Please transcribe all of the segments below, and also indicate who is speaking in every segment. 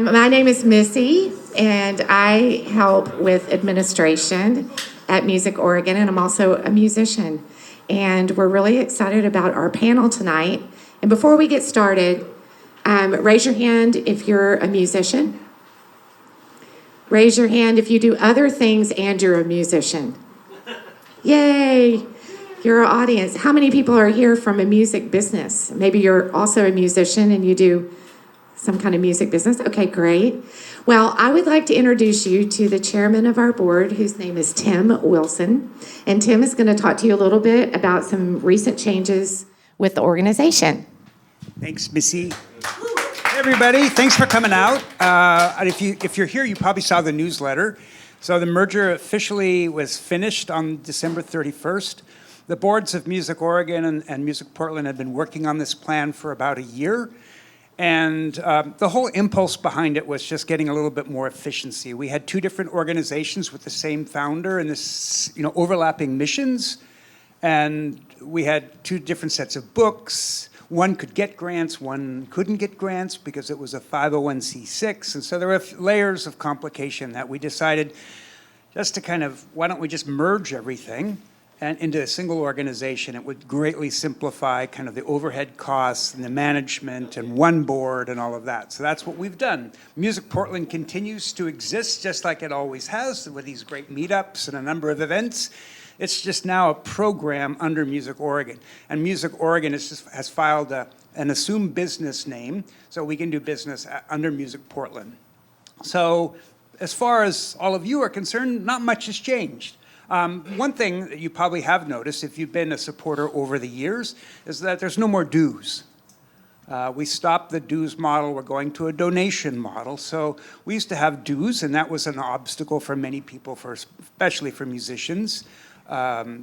Speaker 1: My name is Missy, and I help with administration at MusicOregon, and I'm also a musician. And we're really excited about our panel tonight. And before we get started, raise your hand if you're a musician. Raise your hand if you do other things and you're a musician. Yay! You're our audience. How many people are here from a music business? Maybe you're also a musician and you do some kind of music business. Okay, great. Well, I would like to introduce you to the chairman of our board, whose name is Tim Wilson. And Tim is going to talk to you a little bit about some recent changes with the organization.
Speaker 2: Thanks, Missy. Hey, everybody, thanks for coming out. If you're here, you probably saw the newsletter. So the merger officially was finished on December 31st. The boards of MusicOregon and Music Portland have been working on this plan for about a year. And the whole impulse behind it was just getting a little bit more efficiency. We had two different organizations with the same founder and this, overlapping missions. And we had two different sets of books. One could get grants, one couldn't get grants because it was a 501c6. And so there were layers of complication that we decided just to why don't we just merge everything and into a single organization. It would greatly simplify kind of the overhead costs and the management and one board and all of that. So that's what we've done. Music Portland continues to exist just like it always has with these great meetups and a number of events. It's just now a program under MusicOregon. And MusicOregon has filed an assumed business name so we can do business under Music Portland. So as far as all of you are concerned, not much has changed. One thing that you probably have noticed, if you've been a supporter over the years, is that there's no more dues. We stopped the dues model. We're going to a donation model. So we used to have dues, and that was an obstacle for many people, especially for musicians.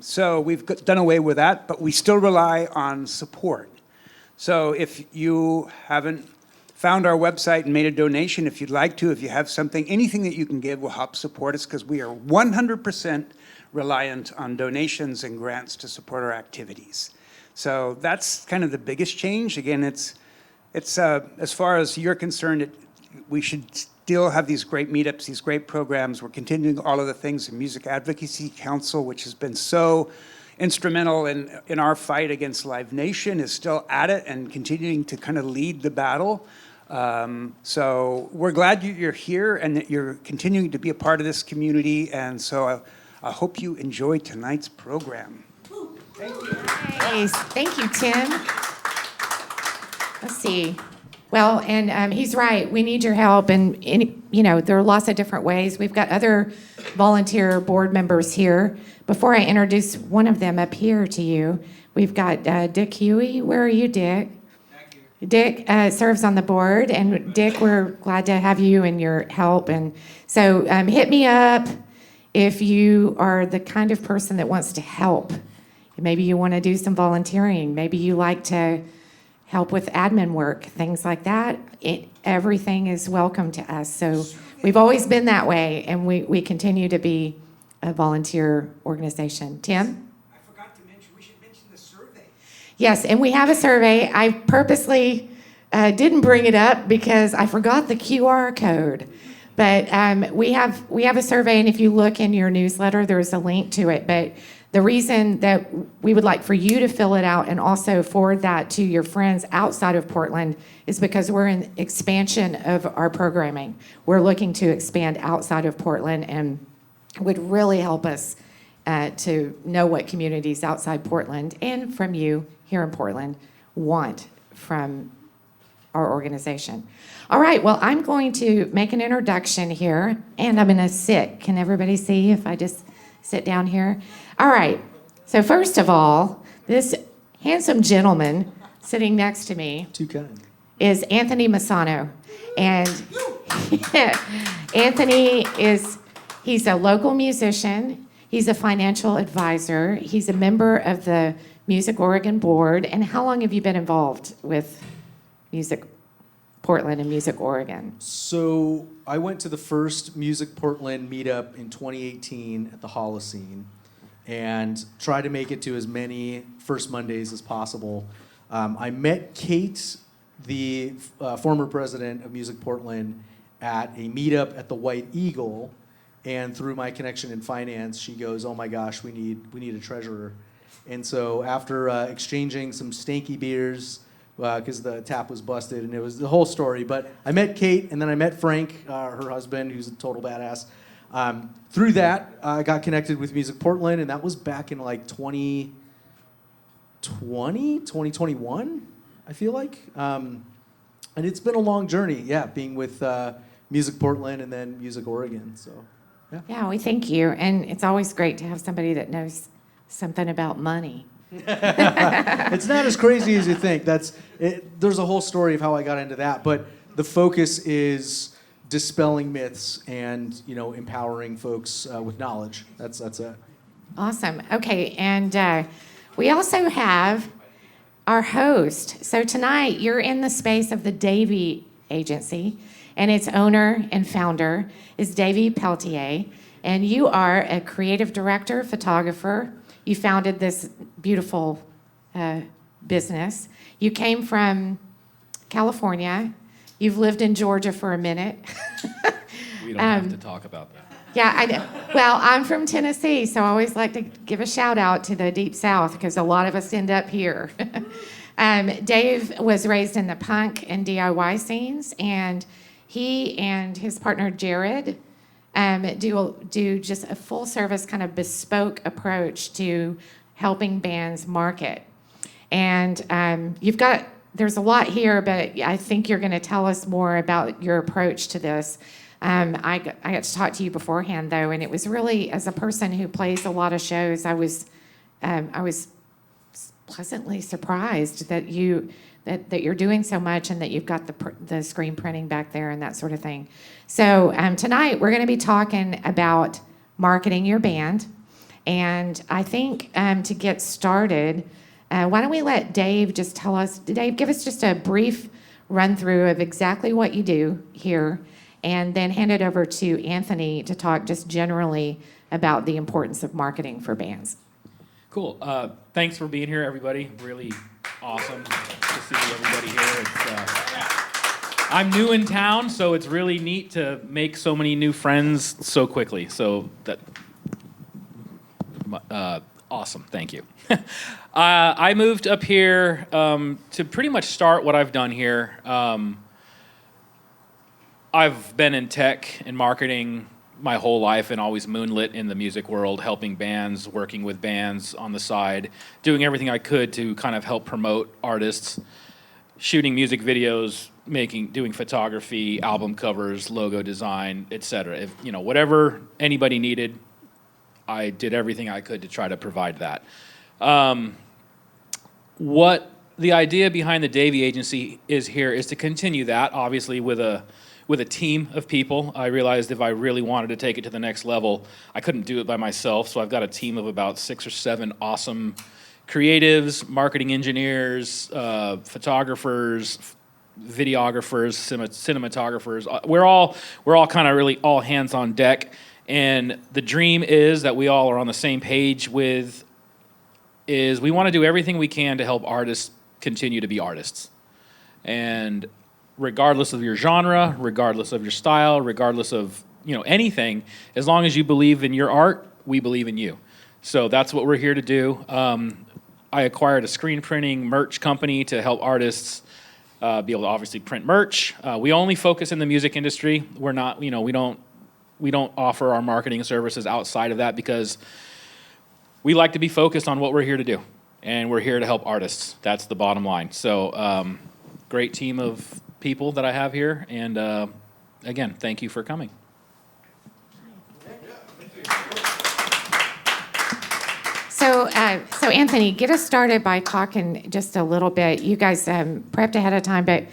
Speaker 2: So we've done away with that, but we still rely on support. So if you haven't found our website and made a donation, if you'd like to, if you have something, anything that you can give will help support us because we are 100% reliant on donations and grants to support our activities. So that's kind of the biggest change. Again, it's as far as you're concerned, we should still have these great meetups, these great programs. We're continuing all of the things. The Music Advocacy Council, which has been so instrumental in our fight against Live Nation, is still at it and continuing to kind of lead the battle. So we're glad you're here and that you're continuing to be a part of this community. And so I hope you enjoy tonight's program.
Speaker 1: Thank you. Nice. Thank you, Tim. Let's see. Well, and he's right. We need your help. And, there are lots of different ways. We've got other volunteer board members here. Before I introduce one of them up here to you, we've got Dick Huey. Where are you, Dick? Dick serves on the board, and Dick, we're glad to have you and your help. And so hit me up if you are the kind of person that wants to help. Maybe you want to do some volunteering. Maybe you like to help with admin work, things like that. Everything is welcome to us. So we've always been that way, and we continue to be a volunteer organization. Tim?
Speaker 2: We should mention the survey.
Speaker 1: Yes, and we have a survey. I purposely didn't bring it up because I forgot the QR code. But we have a survey, and if you look in your newsletter, there's a link to it. But the reason that we would like for you to fill it out and also forward that to your friends outside of Portland is because we're in expansion of our programming. We're looking to expand outside of Portland, and it would really help us to know what communities outside Portland and from you here in Portland want from our organization. All right, well, I'm going to make an introduction here, and I'm going to sit. Can everybody see if I just sit down here? All right, so first of all, this handsome gentleman sitting next to me
Speaker 3: Too kind.
Speaker 1: is Anthony Messano. And Anthony he's a local musician. He's a financial advisor. He's a member of the MusicOregon board. And how long have you been involved with Music Portland and MusicOregon?
Speaker 3: So I went to the first Music Portland meetup in 2018 at the Holocene and tried to make it to as many First Mondays as possible. I met Kate, the former president of Music Portland, at a meetup at the White Eagle, and through my connection in finance, she goes, "Oh my gosh, we need a treasurer." And so after exchanging some stanky beers, because the tap was busted, and it was the whole story. But I met Kate, and then I met Frank, her husband, who's a total badass. Through that, I got connected with Music Portland, and that was back in like 2021, I feel like. And it's been a long journey, being with Music Portland and then MusicOregon. So, yeah.
Speaker 1: Yeah, we thank you. And it's always great to have somebody that knows something about money.
Speaker 3: It's not as crazy as you think. There's a whole story of how I got into that, but the focus is dispelling myths and empowering folks with knowledge. That's it.
Speaker 1: Awesome. Okay, and we also have our host. So tonight you're in the space of the Davy agency, and its owner and founder is Davy Pelletier, and you are a creative director, photographer. You founded this beautiful business. You came from California. You've lived in Georgia for a minute.
Speaker 4: We don't have to talk about that.
Speaker 1: Yeah, I know. Well, I'm from Tennessee, so I always like to give a shout out to the Deep South because a lot of us end up here. Dave was raised in the punk and DIY scenes, and he and his partner Jared do just a full service kind of bespoke approach to helping bands market. And there's a lot here, but I think you're going to tell us more about your approach to this. I got to talk to you beforehand, though, and it was really, as a person who plays a lot of shows, I was pleasantly surprised that you're doing so much and that you've got the screen printing back there and that sort of thing. So tonight we're going to be talking about marketing your band, and I think to get started, why don't we let Dave just tell us? Dave, give us just a brief run through of exactly what you do here, and then hand it over to Anthony to talk just generally about the importance of marketing for bands.
Speaker 4: Cool. Thanks for being here, everybody. Really awesome to see everybody here. I'm new in town, so it's really neat to make so many new friends so quickly. So awesome. Thank you. I moved up here to pretty much start what I've done here. I've been in tech and marketing my whole life and always moonlit in the music world, helping bands, working with bands on the side, doing everything I could to kind of help promote artists, shooting music videos, doing photography, album covers, logo design, etc. If whatever anybody needed, I did everything I could to try to provide that. What the idea behind the Davy agency is to continue that, obviously with a team of people. I realized if I really wanted to take it to the next level, I couldn't do it by myself. So I've got a team of about 6 or 7 awesome creatives, marketing engineers, photographers, videographers, cinematographers. We're all kind of really all hands on deck. And the dream is that we all are on the same page we want to do everything we can to help artists continue to be artists. And regardless of your genre, regardless of your style, regardless of anything, as long as you believe in your art, we believe in you. So that's what we're here to do. I acquired a screen printing merch company to help artists be able to obviously print merch. We only focus in the music industry. We're not, we don't offer our marketing services outside of that because we like to be focused on what we're here to do, and we're here to help artists. That's the bottom line. So great team of people that I have here, and again, thank you for coming.
Speaker 1: So Anthony, get us started by talking just a little bit. You guys prepped ahead of time, but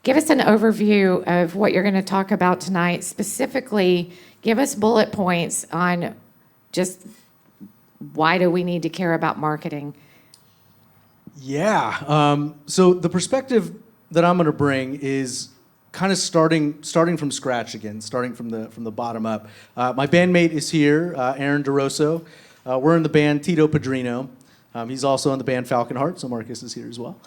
Speaker 1: give us an overview of what you're going to talk about tonight. Specifically, give us bullet points on just why do we need to care about marketing?
Speaker 3: Yeah. So the perspective that I'm going to bring is kind of starting from scratch again, starting from the bottom up. My bandmate is here, Aaron DeRosso. We're in the band Tito Padrino. He's also in the band Falconheart, so Marcus is here as well.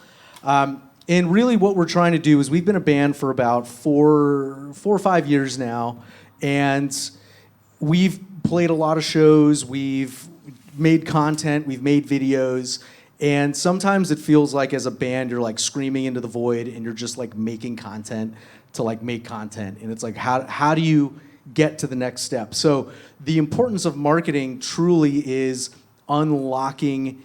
Speaker 3: And really what we're trying to do is we've been a band for about four or 5 years now, and we've played a lot of shows, we've made content, we've made videos, and sometimes it feels like as a band you're like screaming into the void and you're just like making content to like make content. And it's like how do you get to the next step? So the importance of marketing truly is unlocking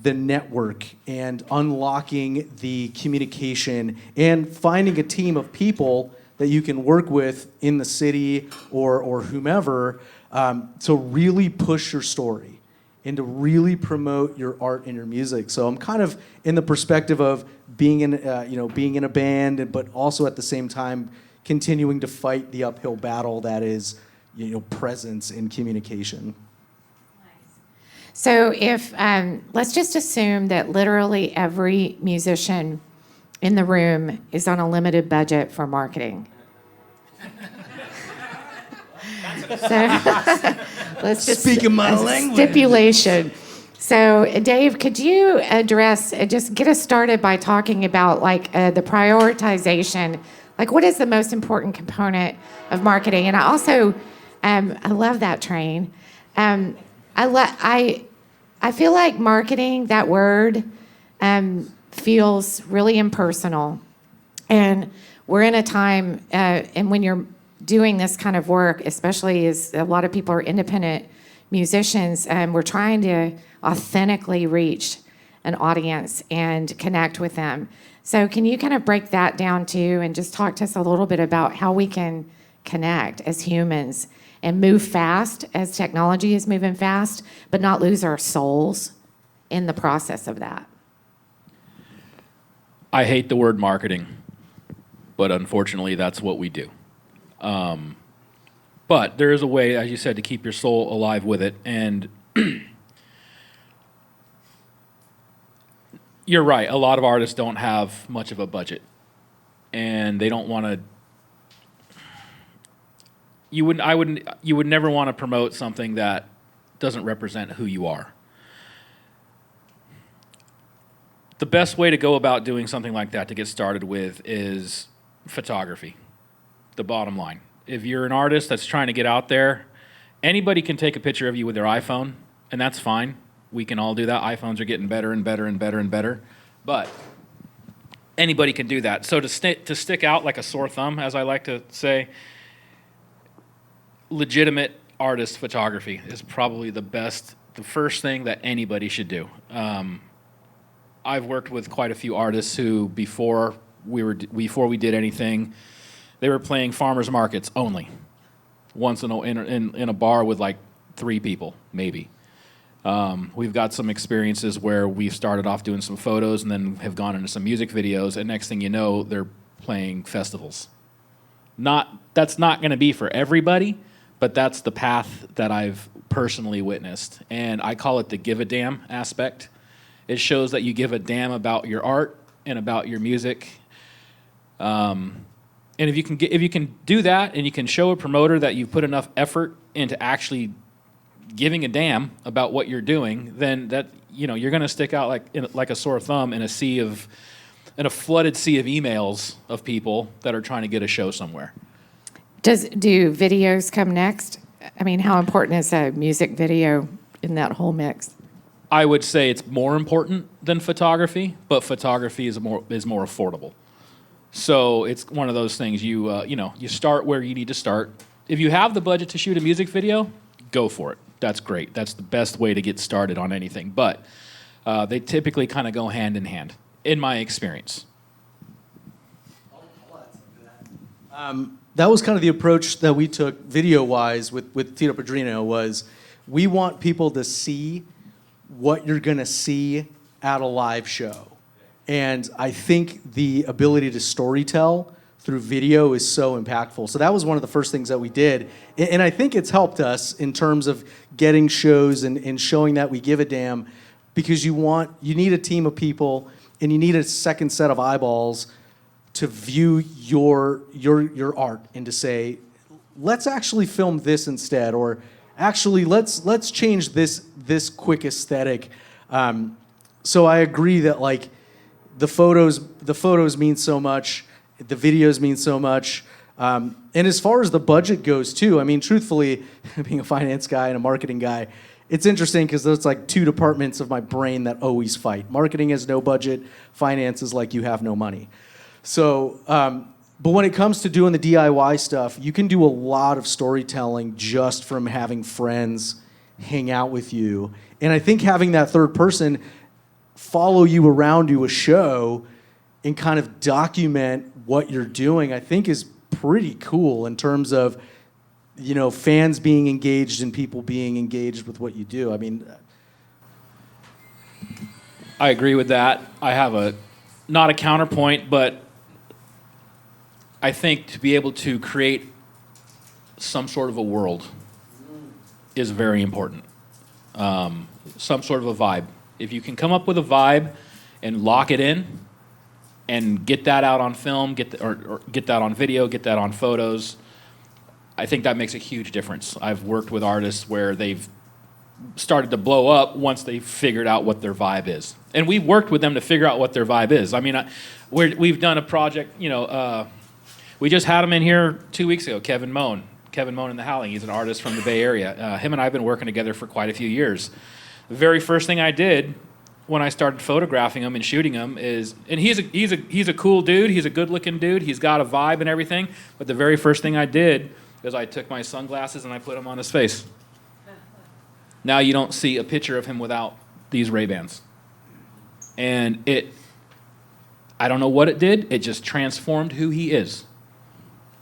Speaker 3: the network and unlocking the communication and finding a team of people that you can work with in the city or whomever to really push your story and to really promote your art and your music. So I'm kind of in the perspective of being in a band, but also at the same time continuing to fight the uphill battle that is, presence and communication.
Speaker 1: So if, let's just assume that literally every musician in the room is on a limited budget for marketing. So let's just
Speaker 3: Speaking my language.
Speaker 1: Stipulation. So Dave, could you address, just get us started by talking about like the prioritization, like what is the most important component of marketing? And I also, I love that train. I feel like marketing, that word, feels really impersonal. And we're in a time, and when you're doing this kind of work, especially as a lot of people are independent musicians, we're trying to authentically reach an audience and connect with them. So can you kind of break that down too and just talk to us a little bit about how we can connect as humans and move fast as technology is moving fast, but not lose our souls in the process of that?
Speaker 4: I hate the word marketing, but unfortunately that's what we do. But there is a way, as you said, to keep your soul alive with it. And you're right, a lot of artists don't have much of a budget. And they don't want to... You would never want to promote something that doesn't represent who you are. The best way to go about doing something like that to get started with is photography, the bottom line. If you're an artist that's trying to get out there, anybody can take a picture of you with their iPhone, and that's fine. We can all do that. iPhones are getting better and better and better and better. But anybody can do that. So to stick out like a sore thumb, as I like to say, legitimate artist photography is probably the first thing that anybody should do. I've worked with quite a few artists who, before we did anything, they were playing farmers markets only, once in a bar with like 3 people, maybe. We've got some experiences where we've started off doing some photos and then have gone into some music videos, and next thing you know, they're playing festivals. That's not going to be for everybody, but that's the path that I've personally witnessed, and I call it the give a damn aspect. It shows that you give a damn about your art and about your music. And if you can do that, and you can show a promoter that you've put enough effort into actually giving a damn about what you're doing, then that you're going to stick out like a sore thumb in a flooded sea of emails of people that are trying to get a show somewhere.
Speaker 1: Do videos come next? I mean, how important is a music video in that whole mix?
Speaker 4: I would say it's more important than photography, but photography is more affordable. So it's one of those things you start where you need to start. If you have the budget to shoot a music video, go for it. That's great. That's the best way to get started on anything. But they typically kind of go hand in hand, in my experience.
Speaker 3: That was kind of the approach that we took video-wise with Tito Padrino, was we want people to see what you're going to see at a live show. And I think the ability to storytell through video is so impactful. So that was one of the first things that we did. And I think it's helped us in terms of getting shows and showing that we give a damn, because you need a team of people and you need a second set of eyeballs to view your art and to say, let's actually film this instead, or actually let's change this quick aesthetic. So I agree that like the photos mean so much, the videos mean so much. And as far as the budget goes too, I mean, truthfully, being a finance guy and a marketing guy, it's interesting because those like two departments of my brain that always fight. Marketing has no budget, finance is like you have no money. So, but when it comes to doing the DIY stuff, you can do a lot of storytelling just from having friends hang out with you. And I think having that third person follow you around to a show and kind of document what you're doing, I think is pretty cool in terms of, you know, fans being engaged and people being engaged with what you do. I mean,
Speaker 4: I agree with that. I have not a counterpoint, but I think to be able to create some sort of a world is very important. Some sort of a vibe. If you can come up with a vibe and lock it in and get that out on film, or get that on video, get that on photos, I think that makes a huge difference. I've worked with artists where they've started to blow up once they figured out what their vibe is. And we've worked with them to figure out what their vibe is. I mean, we've done a project, we just had him in here 2 weeks ago, Kevin Moan in the Howling. He's an artist from the Bay Area. Him and I have been working together for quite a few years. The very first thing I did when I started photographing him and shooting him is, and he's a cool dude, he's a good-looking dude, he's got a vibe and everything, but the very first thing I did is I took my sunglasses and I put them on his face. Now you don't see a picture of him without these Ray-Bans. And I don't know what it did, it just transformed who he is.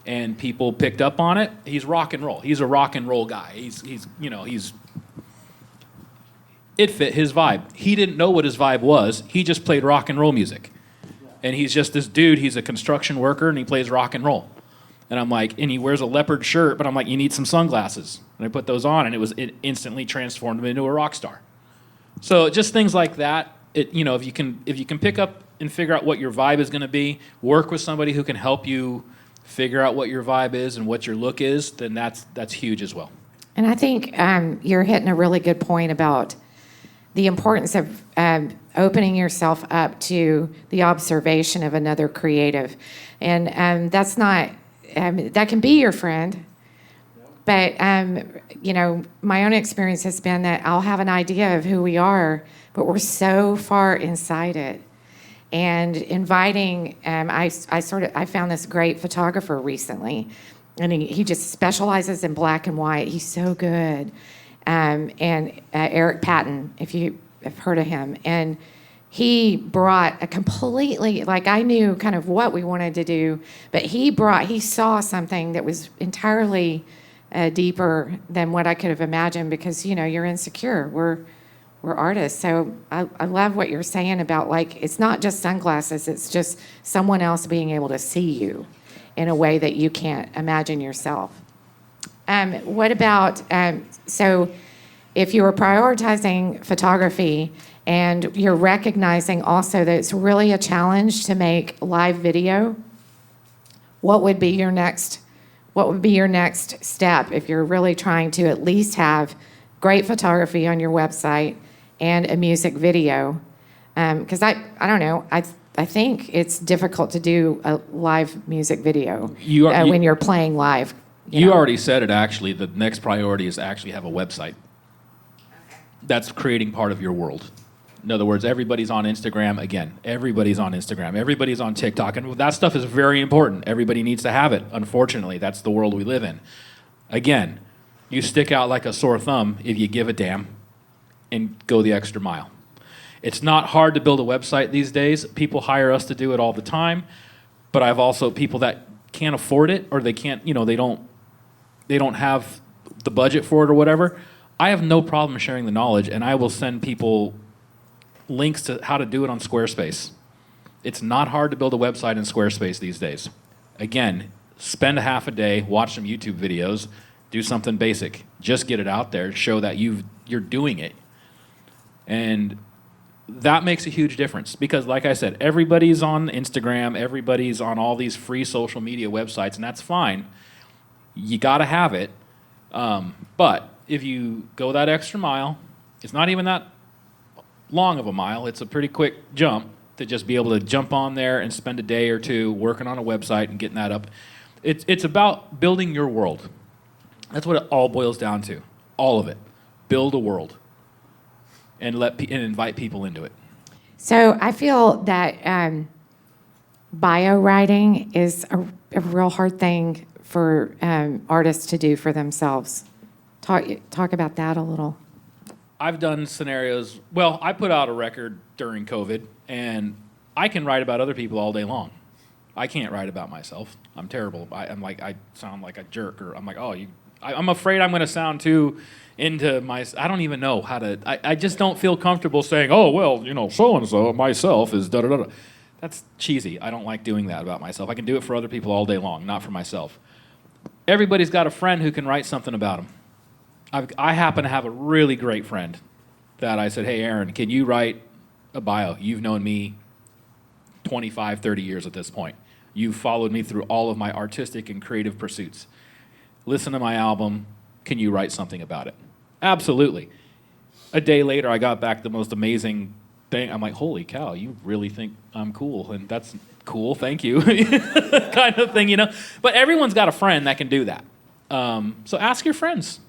Speaker 4: And people picked up on it. He's rock and roll. He's a rock and roll guy. It fit his vibe. He didn't know what his vibe was. He just played rock and roll music. And he's just this dude, he's a construction worker and he plays rock and roll. And I'm like, and he wears a leopard shirt, but I'm like, you need some sunglasses. And I put those on and it instantly transformed him into a rock star. So just things like that, if you can pick up and figure out what your vibe is going to be, work with somebody who can help you figure out what your vibe is and what your look is, then that's huge as well.
Speaker 1: And I think you're hitting a really good point about the importance of opening yourself up to the observation of another creative. And that's not, that can be your friend. But, my own experience has been that I'll have an idea of who we are, but we're so far inside it. And inviting, I found this great photographer recently, and he just specializes in black and white. He's so good. And Eric Patton, if you have heard of him. And he brought a completely, like I knew kind of what we wanted to do, but he saw something that was entirely deeper than what I could have imagined because, you're insecure. We're artists. So I love what you're saying about, like, it's not just sunglasses, it's just someone else being able to see you in a way that you can't imagine yourself. What about, so if you were prioritizing photography and you're recognizing also that it's really a challenge to make live video, what would be your next step if you're really trying to at least have great photography on your website and a music video? Because I don't know, I think it's difficult to do a live music video when you're playing live.
Speaker 4: You already said it, actually. The next priority is to actually have a website. Okay. That's creating part of your world. In other words, everybody's on Instagram. Again, everybody's on Instagram. Everybody's on TikTok. And that stuff is very important. Everybody needs to have it. Unfortunately, that's the world we live in. Again, you stick out like a sore thumb if you give a damn and go the extra mile. It's not hard to build a website these days. People hire us to do it all the time. But I've also people that can't afford it, or they can't, they don't have the budget for it or whatever. I have no problem sharing the knowledge, and I will send people links to how to do it on Squarespace. It's not hard to build a website in Squarespace these days. Again, spend a half a day, watch some YouTube videos, do something basic. Just get it out there, show that you're doing it. And that makes a huge difference because, like I said, everybody's on Instagram, everybody's on all these free social media websites, and that's fine. You got to have it. But if you go that extra mile, it's not even that long of a mile. It's a pretty quick jump. to just be able to jump on there and spend a day or two working on a website and getting that up. It's about building your world. That's what it all boils down to. All of it. Build a world and and invite people into it.
Speaker 1: So I feel that bio writing is a real hard thing for artists to do for themselves. Talk about that a little.
Speaker 4: I've done scenarios. Well, I put out a record during COVID, and I can write about other people all day long. I can't write about myself. I'm terrible. I sound like a jerk, or I'm like, I'm afraid I'm going to sound too into my. I don't even know how to. I just don't feel comfortable saying, oh well, so and so myself is da da da. That's cheesy. I don't like doing that about myself. I can do it for other people all day long, not for myself. Everybody's got a friend who can write something about them. I happen to have a really great friend that I said, hey, Aaron, can you write a bio? You've known me 25, 30 years at this point. You've followed me through all of my artistic and creative pursuits. Listen to my album. Can you write something about it? Absolutely. A day later, I got back the most amazing thing. I'm like, holy cow, you really think I'm cool? And that's cool, thank you, kind of thing, But everyone's got a friend that can do that. So ask your friends.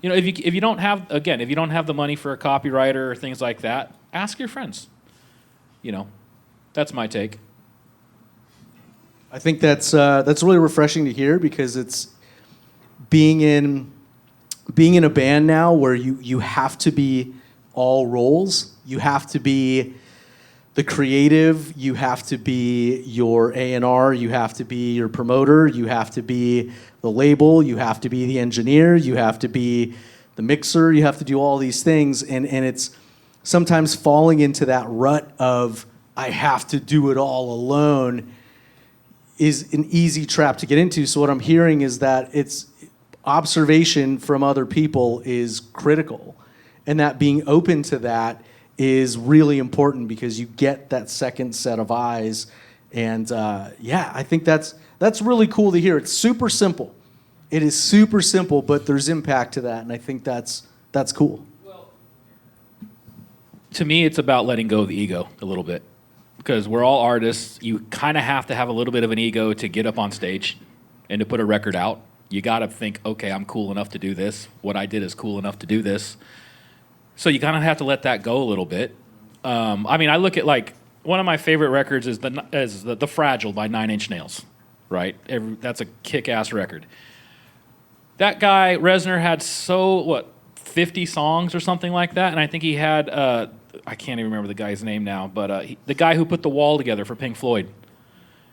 Speaker 4: If you don't have the money for a copywriter or things like that, ask your friends. That's my take.
Speaker 3: I think that's really refreshing to hear, because it's being in a band now where you have to be all roles. You have to be the creative, you have to be your A&R, you have to be your promoter, you have to be the label, you have to be the engineer, you have to be the mixer, you have to do all these things, and it's sometimes falling into that rut of I have to do it all alone is an easy trap to get into. So what I'm hearing is that it's observation from other people is critical, and that being open to that is really important, because you get that second set of eyes. And I think that's really cool to hear. It's super simple. It is super simple, but there's impact to that, and I think that's cool.
Speaker 4: Well, to me, it's about letting go of the ego a little bit, because we're all artists. You kind of have to have a little bit of an ego to get up on stage and to put a record out. You got to think, okay, I'm cool enough to do this. What I did is cool enough to do this. So you kind of have to let that go a little bit. I look at, like, one of my favorite records is the Fragile by 9 Inch Nails, right? That's a kick-ass record. That guy, Reznor, had 50 songs or something like that, and I think he had, I can't even remember the guy's name now, but the guy who put The Wall together for Pink Floyd,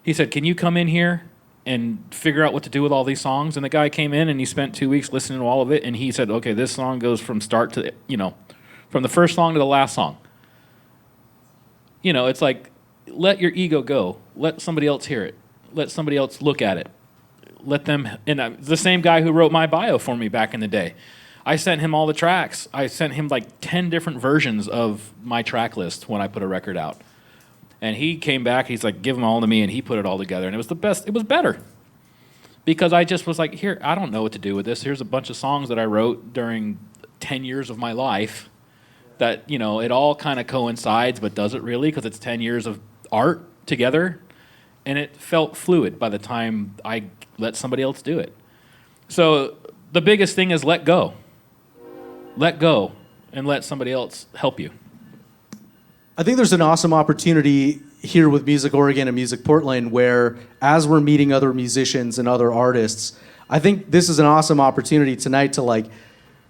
Speaker 4: he said, can you come in here and figure out what to do with all these songs? And the guy came in and he spent 2 weeks listening to all of it, and he said, okay, this song goes from start to, from the first song to the last song. It's like, let your ego go. Let somebody else hear it. Let somebody else look at it. Let them, and the same guy who wrote my bio for me back in the day, I sent him all the tracks. I sent him like 10 different versions of my track list when I put a record out. And he came back, he's like, give them all to me, and he put it all together, and it was the best. It was better. Because I just was like, here, I don't know what to do with this. Here's a bunch of songs that I wrote during 10 years of my life that, it all kind of coincides, but does it really? Because it's 10 years of art together. And it felt fluid by the time I let somebody else do it. So the biggest thing is let go. Let go and let somebody else help you.
Speaker 3: I think there's an awesome opportunity here with Music Oregon and Music Portland, where as we're meeting other musicians and other artists, I think this is an awesome opportunity tonight to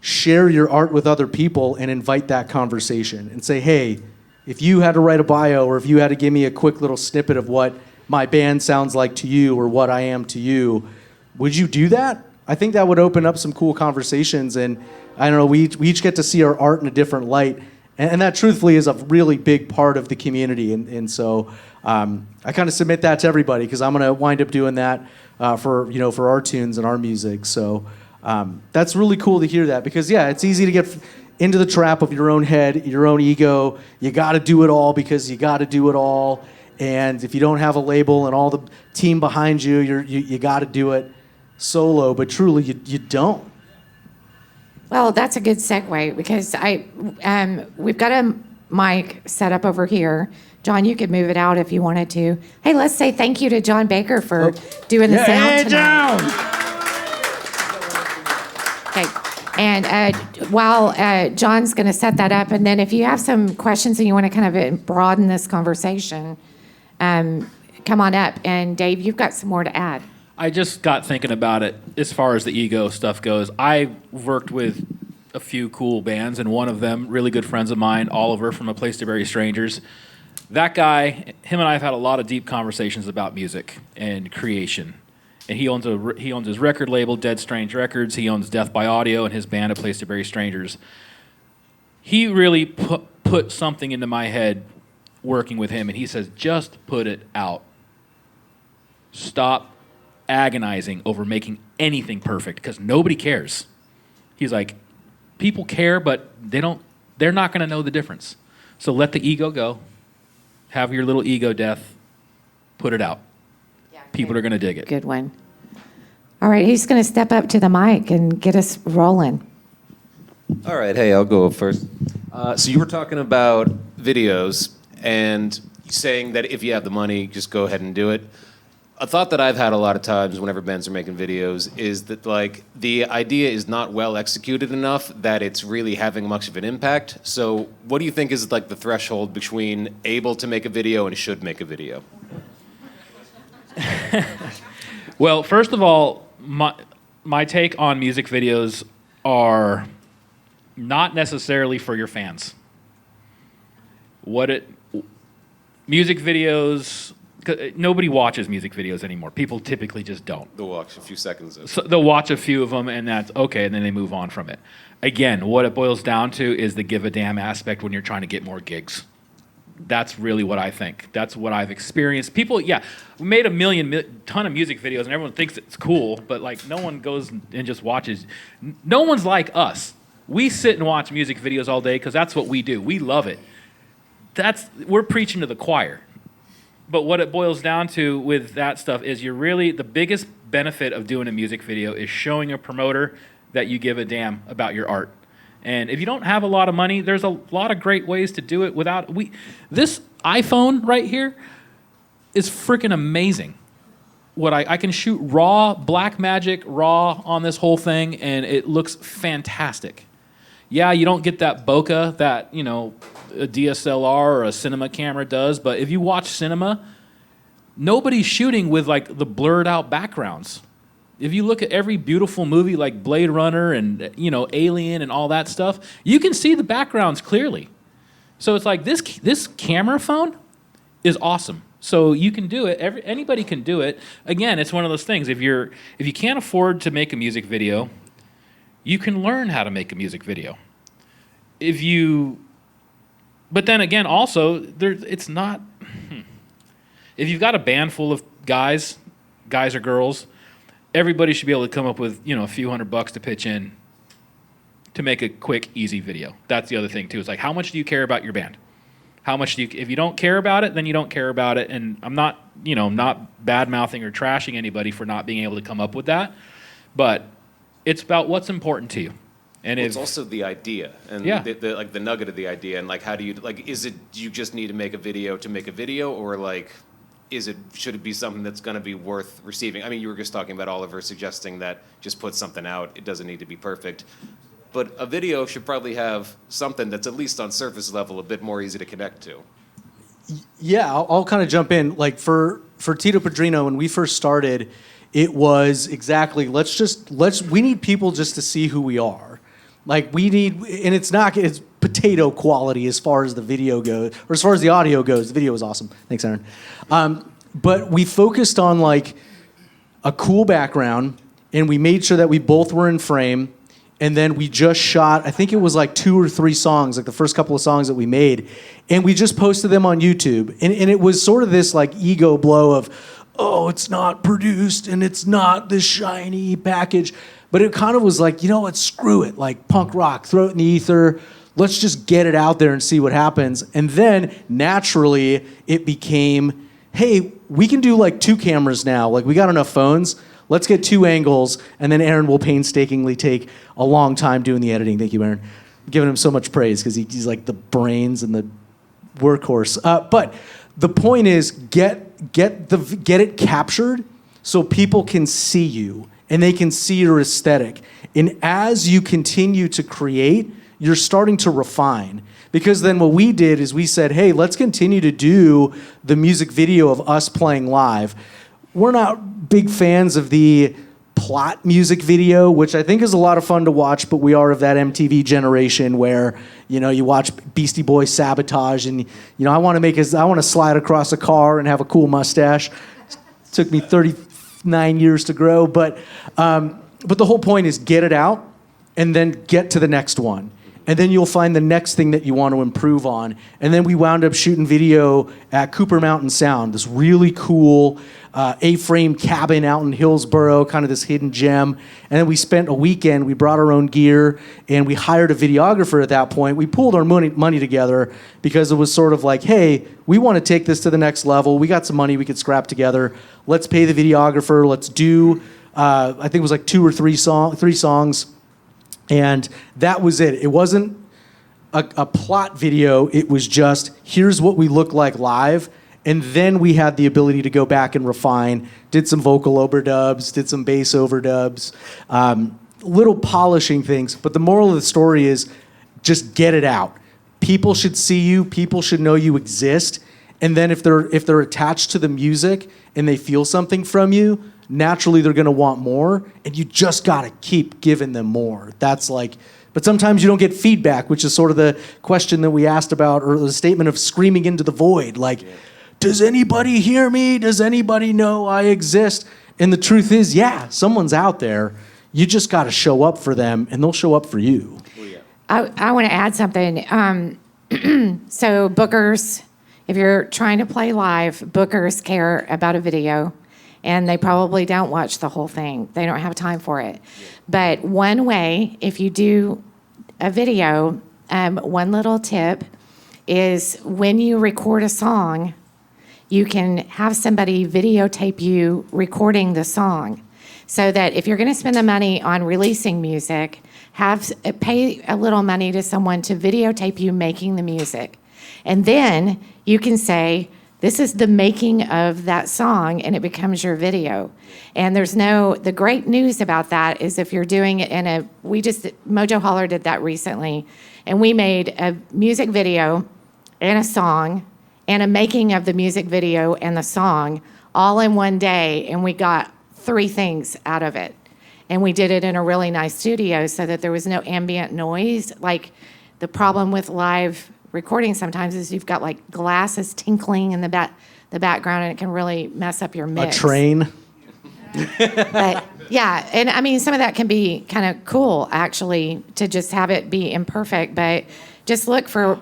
Speaker 3: share your art with other people and invite that conversation and say, hey, if you had to write a bio, or if you had to give me a quick little snippet of what my band sounds like to you or what I am to you, would you do that? I think that would open up some cool conversations, and I don't know, we each get to see our art in a different light, and that truthfully is a really big part of the community, and so I kind of submit that to everybody, because I'm going to wind up doing that for our tunes and our music. So that's really cool to hear that, because it's easy to get into the trap of your own head, your own ego. You got to do it all because you got to do it all. And if you don't have a label and all the team behind you, you got to do it solo. But truly, you don't.
Speaker 1: Well, that's a good segue, because we've got a mic set up over here. John, you could move it out if you wanted to. Hey, let's say thank you to John Baker for doing the sound tonight. Okay. And while John's going to set that up, and then if you have some questions and you want to kind of broaden this conversation, come on up. And Dave, you've got some more to add.
Speaker 4: I just got thinking about it as far as the ego stuff goes. I worked with a few cool bands, and one of them, really good friends of mine, Oliver from A Place to Bury Strangers. That guy, him and I have had a lot of deep conversations about music and creation. And he owns his record label, Dead Strange Records. He owns Death by Audio and his band, A Place to Bury Strangers. He really put something into my head working with him, and he says, just put it out. Stop agonizing over making anything perfect, because nobody cares. He's like, people care, but they're not going to know the difference. So let the ego go. Have your little ego death. Put it out. People are going to dig it.
Speaker 1: Good one. All right, he's going to step up to the mic and get us rolling.
Speaker 5: All right, hey, I'll go first. So you were talking about videos and saying that if you have the money, just go ahead and do it. A thought that I've had a lot of times whenever bands are making videos is that, like, the idea is not well executed enough that it's really having much of an impact. So what do you think is, like, the threshold between able to make a video and should make a video?
Speaker 4: Well, first of all, my take on music videos are not necessarily for your fans. Music videos, nobody watches music videos anymore. People typically just don't.
Speaker 5: They'll watch a few seconds of it.
Speaker 4: So they'll watch a few of them, and that's okay, and then they move on from it. Again, what it boils down to is the give a damn aspect when you're trying to get more gigs. That's really what I think. That's what I've experienced. People, we made a ton of music videos, and everyone thinks it's cool, but like no one goes and just watches. No one's like us. We sit and watch music videos all day because that's what we do. We love it. We're preaching to the choir. But what it boils down to with that stuff is the biggest benefit of doing a music video is showing a promoter that you give a damn about your art. And if you don't have a lot of money, there's a lot of great ways to do it without... This iPhone right here is freaking amazing. I can shoot raw, Blackmagic raw on this whole thing, and it looks fantastic. Yeah, you don't get that bokeh that, a DSLR or a cinema camera does, but if you watch cinema, nobody's shooting with, like, the blurred out backgrounds. If you look at every beautiful movie like Blade Runner and, Alien and all that stuff, you can see the backgrounds clearly. So it's like this camera phone is awesome. So you can do it. Anybody can do it. Again, it's one of those things. If you can't afford to make a music video, you can learn how to make a music video. But then again, also, it's not... If you've got a band full of guys or girls, everybody should be able to come up with, a few $100 to pitch in to make a quick, easy video. That's the other thing, too. It's like, how much do you care about your band? If you don't care about it, then you don't care about it. And I'm not, not bad-mouthing or trashing anybody for not being able to come up with that. But it's about what's important to you. And
Speaker 5: it's also the idea and the nugget of the idea. And, like, how do you, like, do you just need to make a video to make a video, or, like, should it be something that's going to be worth receiving? I mean, you were just talking about Oliver suggesting that just put something out. It doesn't need to be perfect. But a video should probably have something that's at least on surface level a bit more easy to connect to.
Speaker 3: Yeah, I'll kind of jump in. Like for Tito Padrino, when we first started, it was exactly, we need people just to see who we are. Like and it's potato quality as far as the video goes, or as far as the audio goes. The video was awesome. Thanks, Aaron. But we focused on, like, a cool background, and we made sure that we both were in frame, and then we just shot, I think it was like 2 or 3 songs, like the first couple of songs that we made, and we just posted them on YouTube. And it was sort of this, like, ego blow of, oh, it's not produced, and it's not this shiny package. But it kind of was like, you know what, screw it, like punk rock, throw it in the ether, let's just get it out there and see what happens. And then naturally it became, hey, we can do like 2 cameras now. Like, we got enough phones. Let's get 2 angles. And then Aaron will painstakingly take a long time doing the editing. Thank you, Aaron. I'm giving him so much praise because he's like the brains and the workhorse. But the point is, get it captured so people can see you and they can see your aesthetic. And as you continue to create, you're starting to refine. Because then what we did is we said, hey, let's continue to do the music video of us playing live. We're not big fans of the plot music video, which I think is a lot of fun to watch, but we are of that MTV generation where, you watch Beastie Boys Sabotage and, I want to slide across a car and have a cool mustache. It took me 39 years to grow, but the whole point is get it out and then get to the next one. And then you'll find the next thing that you want to improve on. And then we wound up shooting video at Cooper Mountain Sound, this really cool A-frame cabin out in Hillsboro, kind of this hidden gem. And then we spent a weekend, we brought our own gear, and we hired a videographer at that point. We pooled our money together because it was sort of like, hey, we want to take this to the next level. We got some money we could scrap together. Let's pay the videographer. Let's do, I think it was like three songs. And that was it. It wasn't a plot video. It was just, here's what we look like live. And then we had the ability to go back and refine, did some vocal overdubs, did some bass overdubs, little polishing things. But the moral of the story is just get it out. People should see you. People should know you exist. And then if they're attached to the music and they feel something from you, naturally they're going to want more, and you just got to keep giving them more. But sometimes you don't get feedback, which is sort of the question that we asked about, or the statement of screaming into the void. Does anybody hear me? Does anybody know I exist? And the truth is, yeah, someone's out there. You just got to show up for them, and they'll show up for you.
Speaker 1: I want to add something. So bookers, if you're trying to play live, bookers care about a video. And they probably don't watch the whole thing. They don't have time for it. But one way, if you do a video, one little tip is when you record a song, you can have somebody videotape you recording the song. So that if you're going to spend the money on releasing music, pay a little money to someone to videotape you making the music. And then you can say, this is the making of that song, and it becomes your video. And the great news about that is if you're doing it Mojo Holler did that recently, and we made a music video and a song and a making of the music video and the song all in one day, and we got 3 things out of it. And we did it in a really nice studio so that there was no ambient noise. Like the problem with live recording sometimes is you've got glasses tinkling in the background, and it can really mess up your mix.
Speaker 3: A train.
Speaker 1: But yeah, and I mean some of that can be kind of cool actually to just have it be imperfect, but just look for,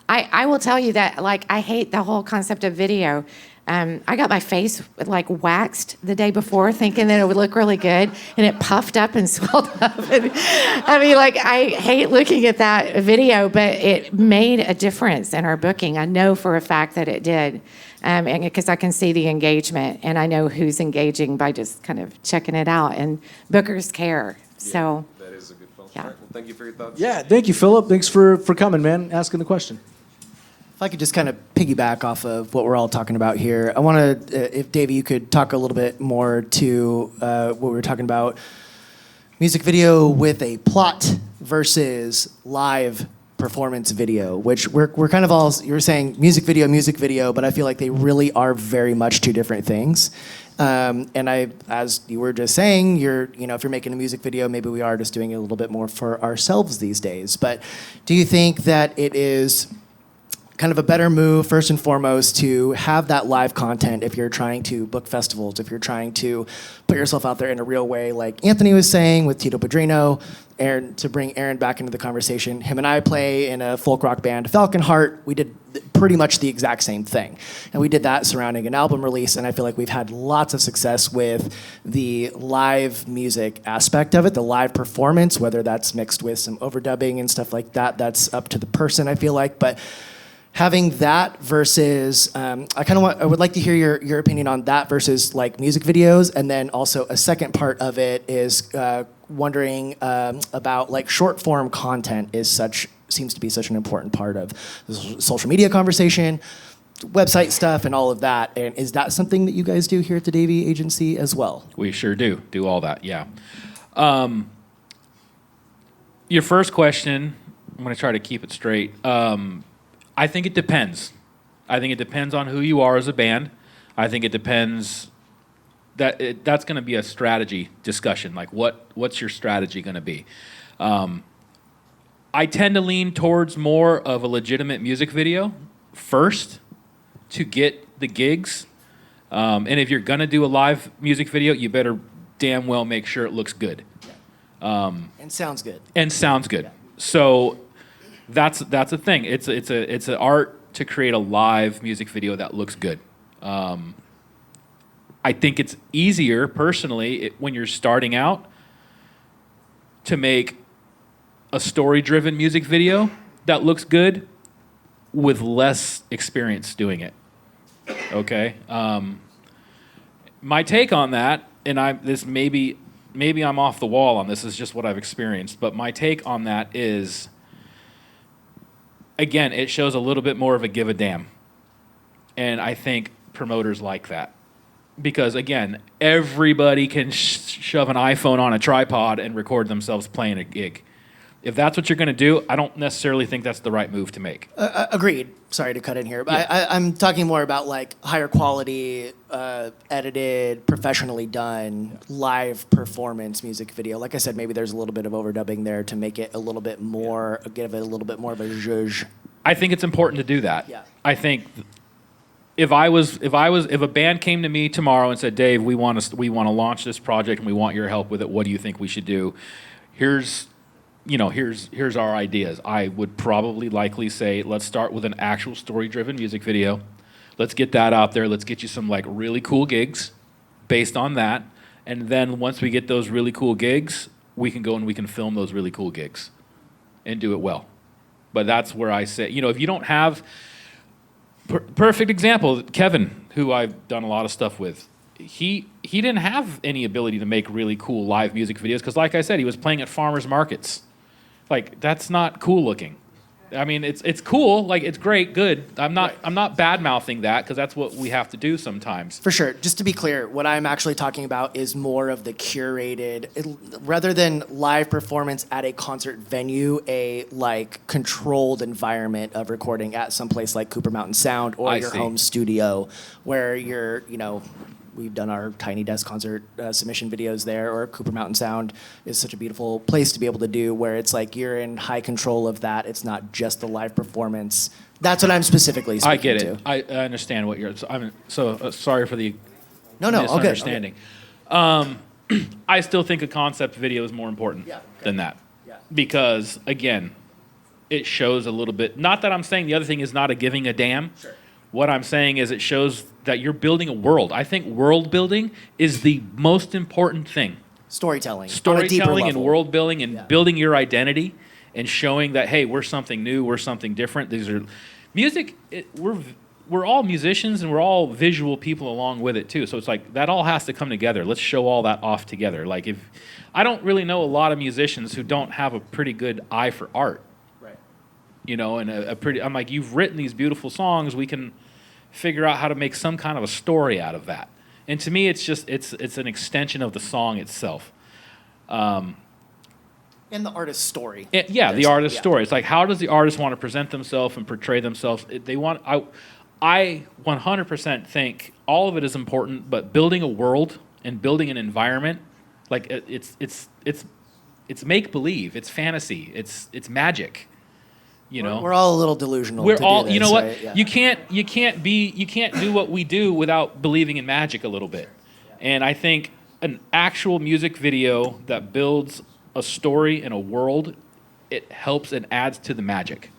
Speaker 1: I will tell you that I hate the whole concept of video. I got my face waxed the day before thinking that it would look really good, and it puffed up and swelled up. And, I hate looking at that video, but it made a difference in our booking. I know for a fact that it did, because I can see the engagement, and I know who's engaging by just kind of checking it out, and bookers care. So
Speaker 5: That is a good phone.
Speaker 1: Yeah.
Speaker 5: All right, well, thank you for your thoughts.
Speaker 3: Yeah, thank you, Philip. Thanks for coming, man, asking the question.
Speaker 6: If I could just kind of piggyback off of what we're all talking about here, I want to, if Davy, you could talk a little bit more to what we were talking about, music video with a plot versus live performance video, which we're kind of all, you're saying music video, but I feel like they really are very much 2 different things. And as you were just saying, if you're making a music video, maybe we are just doing it a little bit more for ourselves these days. But do you think that it is kind of a better move, first and foremost, to have that live content if you're trying to book festivals, if you're trying to put yourself out there in a real way, like Anthony was saying with Tito Padrino, Aaron, to bring Aaron back into the conversation. Him and I play in a folk rock band, Falconheart. We did pretty much the exact same thing. And we did that surrounding an album release, and I feel like we've had lots of success with the live music aspect of it, the live performance, whether that's mixed with some overdubbing and stuff like that. That's up to the person, I feel like. But having that versus, I would like to hear your opinion on that versus music videos, and then also a second part of it is wondering about short form content is such seems to be such an important part of the social media conversation, website stuff, and all of that. And is that something that you guys do here at the Davy Agency as well?
Speaker 4: We sure do all that, yeah. Your first question, I'm going to try to keep it straight. I think it depends. I think it depends on who you are as a band. I think it depends. That's going to be a strategy discussion. Like, what's your strategy going to be? I tend to lean towards more of a legitimate music video first to get the gigs. And if you're going to do a live music video, you better damn well make sure it looks good.
Speaker 6: And sounds good.
Speaker 4: And sounds good. So that's a thing. It's an art to create a live music video that looks good. I think it's easier, personally, when you're starting out, to make a story-driven music video that looks good with less experience doing it. Okay? My take on that, and maybe I'm off the wall on this, is just what I've experienced, but my take on that is, again, it shows a little bit more of a give a damn. And I think promoters like that. Because, again, everybody can shove an iPhone on a tripod and record themselves playing a gig. If that's what you're going to do, I don't necessarily think that's the right move to make.
Speaker 6: Agreed. Sorry to cut in here, but
Speaker 4: Yeah.
Speaker 6: I'm talking more about like higher quality, edited, professionally done, live performance music video. Like I said, maybe there's a little bit of overdubbing there to make it a little bit more, give it a little bit more of a zhuzh.
Speaker 4: I think it's important to do that.
Speaker 6: Yeah.
Speaker 4: I think if a band came to me tomorrow and said, "Dave, we want to launch this project and we want your help with it. What do you think we should do? Here's our ideas." I would probably likely say, let's start with an actual story-driven music video. Let's get that out there. Let's get you some like really cool gigs based on that. And then once we get those really cool gigs, we can go and we can film those really cool gigs and do it well. But that's where I say, if you don't have, perfect example, Kevin, who I've done a lot of stuff with, he didn't have any ability to make really cool live music videos because, like I said, he was playing at farmers markets. Like, that's not cool looking. I mean, it's cool, like it's great, good. I'm not bad mouthing that because that's what we have to do sometimes.
Speaker 6: For sure. Just to be clear, what I'm actually talking about is more of the curated, rather than live performance at a concert venue, a like controlled environment of recording at some place like Cooper Mountain Sound or
Speaker 4: I
Speaker 6: your
Speaker 4: see.
Speaker 6: home studio, where you're, we've done our Tiny Desk concert submission videos there, or Cooper Mountain Sound is such a beautiful place to be able to do, where it's like you're in high control of that. It's not just the live performance. That's what I'm specifically speaking
Speaker 4: I get
Speaker 6: to.
Speaker 4: it. I understand what sorry for the
Speaker 6: No, okay.
Speaker 4: misunderstanding. I still think a concept video is more important than that.
Speaker 6: Yeah.
Speaker 4: Because, again, it shows a little bit. Not that I'm saying the other thing is not a giving a damn.
Speaker 6: Sure.
Speaker 4: What I'm saying is it shows that you're building a world. I think world building is the most important thing.
Speaker 6: Storytelling. On a deeper
Speaker 4: Storytelling and
Speaker 6: level.
Speaker 4: world building and
Speaker 6: Yeah.
Speaker 4: building your identity and showing that, hey, we're something new, we're something different. These are music. We're all musicians and we're all visual people along with it too. So it's like that all has to come together. Let's show all that off together. Like, if I don't really know a lot of musicians who don't have a pretty good eye for art.
Speaker 6: Right.
Speaker 4: And I'm like, you've written these beautiful songs. We can figure out how to make some kind of a story out of that. And to me, it's an extension of the song itself.
Speaker 6: And the artist's story.
Speaker 4: The artist's story. It's like, how does the artist want to present themselves and portray themselves? I 100% think all of it is important, but building a world and building an environment, like it's make believe, it's fantasy, it's magic.
Speaker 6: We're all a little delusional.
Speaker 4: We're
Speaker 6: to
Speaker 4: all,
Speaker 6: do this,
Speaker 4: you know what?
Speaker 6: right? Yeah.
Speaker 4: You can't do what we do without believing in magic a little bit. And I think an actual music video that builds a story and a world, it helps and adds to the magic.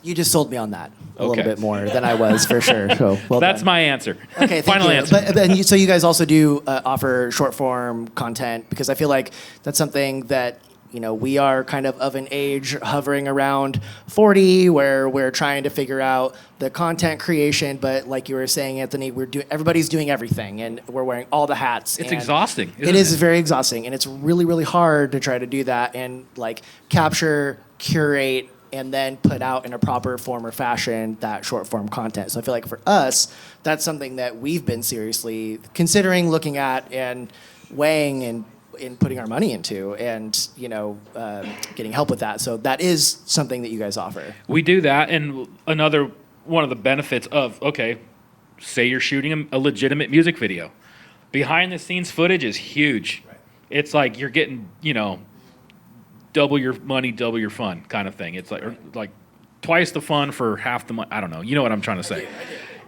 Speaker 6: You just sold me on that a little
Speaker 4: Okay.
Speaker 6: bit more than I was, for sure. So well
Speaker 4: That's
Speaker 6: done.
Speaker 4: my answer.
Speaker 6: Okay, thank
Speaker 4: Final
Speaker 6: you.
Speaker 4: answer.
Speaker 6: So you guys also do offer short form content, because I feel like that's something that we are kind of an age hovering around 40, where we're trying to figure out the content creation. But like you were saying, Anthony, everybody's doing everything, and we're wearing all the hats.
Speaker 4: It's
Speaker 6: and
Speaker 4: exhausting.
Speaker 6: It is very exhausting, and it's really, really hard to try to do that and like capture, curate, and then put out in a proper form or fashion that short form content. So I feel like for us, that's something that we've been seriously considering, looking at, and weighing and in putting our money into, and getting help with that. So that is something that you guys offer.
Speaker 4: We do that, and another one of the benefits of, okay, say you're shooting a legitimate music video. Behind the scenes footage is huge. Right. It's like you're getting, double your money, double your fun kind of thing. It's like twice the fun for half the money. I don't know. You know what I'm trying to say. I do.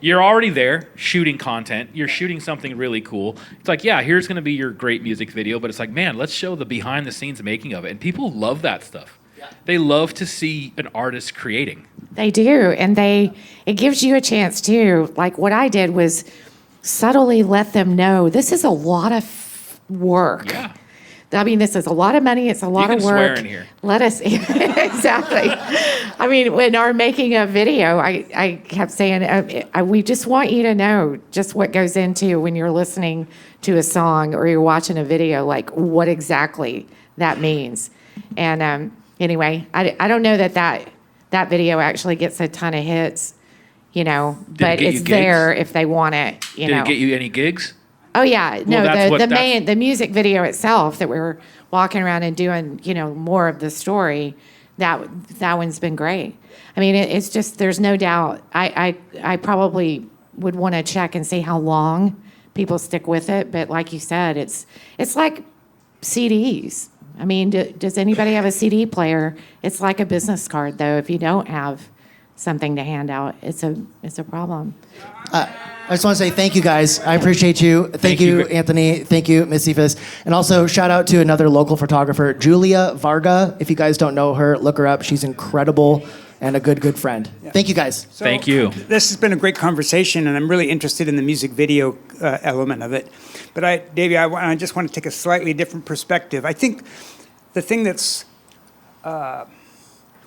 Speaker 4: You're already there shooting content. You're shooting something really cool. It's like, yeah, here's going to be your great music video, but it's like, man, let's show the behind the scenes making of it. And people love that stuff. Yeah. They love to see an artist creating.
Speaker 1: They do, and it gives you a chance too. Like what I did was subtly let them know this is a lot of work.
Speaker 4: Yeah.
Speaker 1: I mean, this is a lot of money. It's a lot of work.
Speaker 4: You can swear in here.
Speaker 1: Let us exactly. I mean, when our making a video, I kept saying, we just want you to know just what goes into when you're listening to a song or you're watching a video, like what exactly that means. And anyway, I don't know that video actually gets a ton of hits, but it's there if they want it.
Speaker 4: Did it get you any gigs?
Speaker 1: Oh yeah, no,
Speaker 4: Well,
Speaker 1: the music video itself that we were walking around and doing, more of the story. That one's been great. I mean, it's just there's no doubt. I probably would want to check and see how long people stick with it. But like you said, it's like CDs. I mean, does anybody have a CD player? It's like a business card, though. If you don't have something to hand out, it's a problem.
Speaker 6: I just want to say thank you, guys. I appreciate you. Thank you, Anthony. Thank you, Miss Cephas. And also shout out to another local photographer, Julia Varga. If you guys don't know her, look her up. She's incredible and a good friend. Yeah. Thank you, guys.
Speaker 2: So,
Speaker 4: thank you.
Speaker 2: This has been a great conversation, and I'm really interested in the music video element of it. But Davy, I just want to take a slightly different perspective. I think the thing that's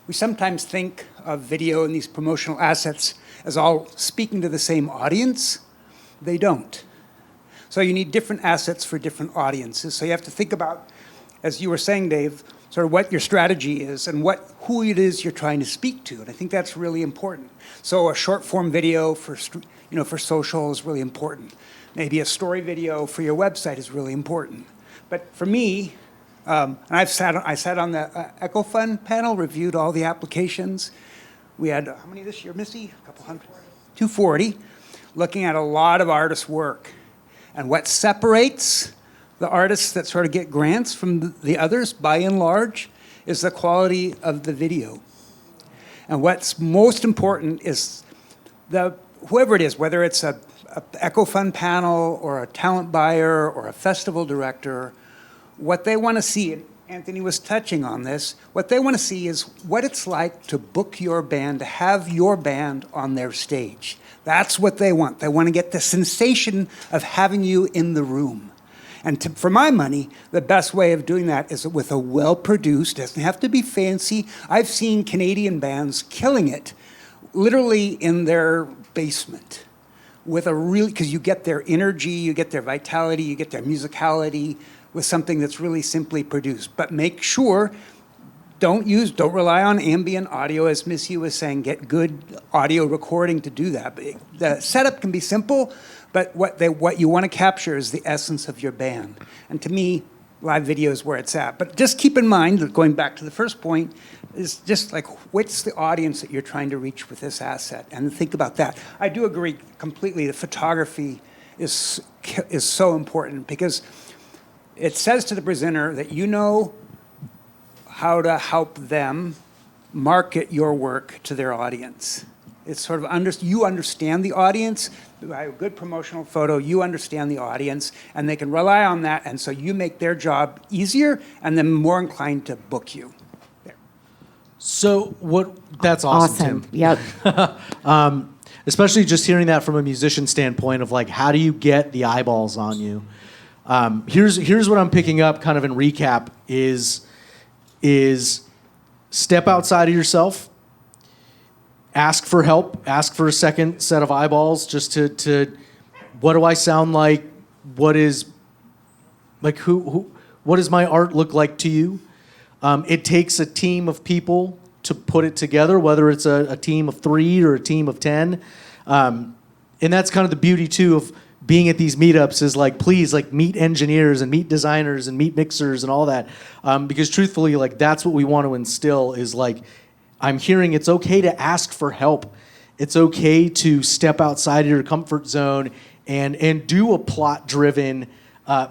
Speaker 2: we sometimes think of video and these promotional assets as all speaking to the same audience. They don't. So you need different assets for different audiences. So you have to think about, as you were saying, Dave, sort of what your strategy is and who it is you're trying to speak to. And I think that's really important. So a short form video for social is really important. Maybe a story video for your website is really important. But for me, and I sat on the Echo Fund panel, reviewed all the applications. We had, how many this year, Missy? A couple hundred? 240, looking at a lot of artists' work. And what separates the artists that sort of get grants from the others, by and large, is the quality of the video. And what's most important is whoever it is, whether it's a Echo Fund panel or a talent buyer or a festival director, what they want to see, and Anthony was touching on this, what they want to see is what it's like to book your band, to have your band on their stage. That's what they want. They want to get the sensation of having you in the room. And for my money, the best way of doing that is with a well-produced, doesn't have to be fancy. I've seen Canadian bands killing it, literally in their basement, with because you get their energy, you get their vitality, you get their musicality, with something that's really simply produced. But make sure, don't rely on ambient audio, as Missy was saying, get good audio recording to do that. But the setup can be simple, but what you want to capture is the essence of your band. And to me, live video is where it's at. But just keep in mind, that going back to the first point, is just like, what's the audience that you're trying to reach with this asset? And think about that. I do agree completely that photography is so important, because it says to the presenter that you know how to help them market your work to their audience. It's sort of you understand the audience. By a good promotional photo, you understand the audience, and they can rely on that, and so you make their job easier and then more inclined to book you. There.
Speaker 3: So that's awesome, Tim.
Speaker 1: Yep.
Speaker 3: Especially just hearing that from a musician standpoint of like, how do you get the eyeballs on you? Here's what I'm picking up kind of in recap is step outside of yourself, ask for help, ask for a second set of eyeballs just to what do I sound like? What is like what does my art look like to you? It takes a team of people to put it together, whether it's a team of 3 or a team of 10. And that's kind of the beauty too of being at these meetups is like, please like meet engineers and meet designers and meet mixers and all that. Because truthfully, like that's what we want to instill is like, I'm hearing it's okay to ask for help. It's okay to step outside of your comfort zone and do a plot-driven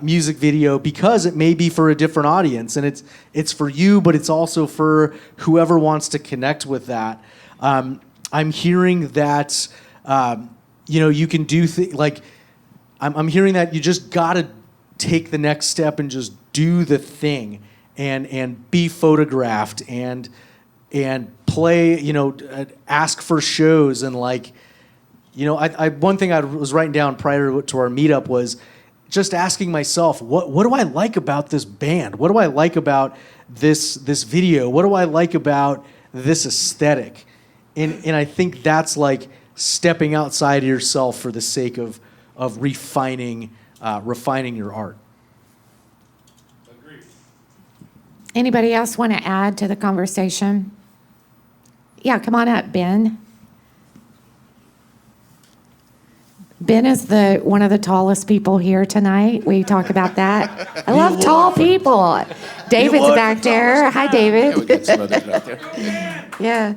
Speaker 3: music video because it may be for a different audience, and it's for you, but it's also for whoever wants to connect with that. I'm hearing that you can do like I'm hearing that you just gotta take the next step and just do the thing and be photographed and play, ask for shows and like, I one thing I was writing down prior to our meetup was just asking myself, what do I like about this band? What do I like about this video? What do I like about this aesthetic? And I think that's like stepping outside of yourself for the sake of refining your art.
Speaker 1: Anybody else want to add to the conversation? Yeah, come on up, Ben. Ben is one of the tallest people here tonight. We talk about that. I love tall people. David's back there. Hi, David.
Speaker 7: Yeah, we got some others back there.
Speaker 1: Yeah.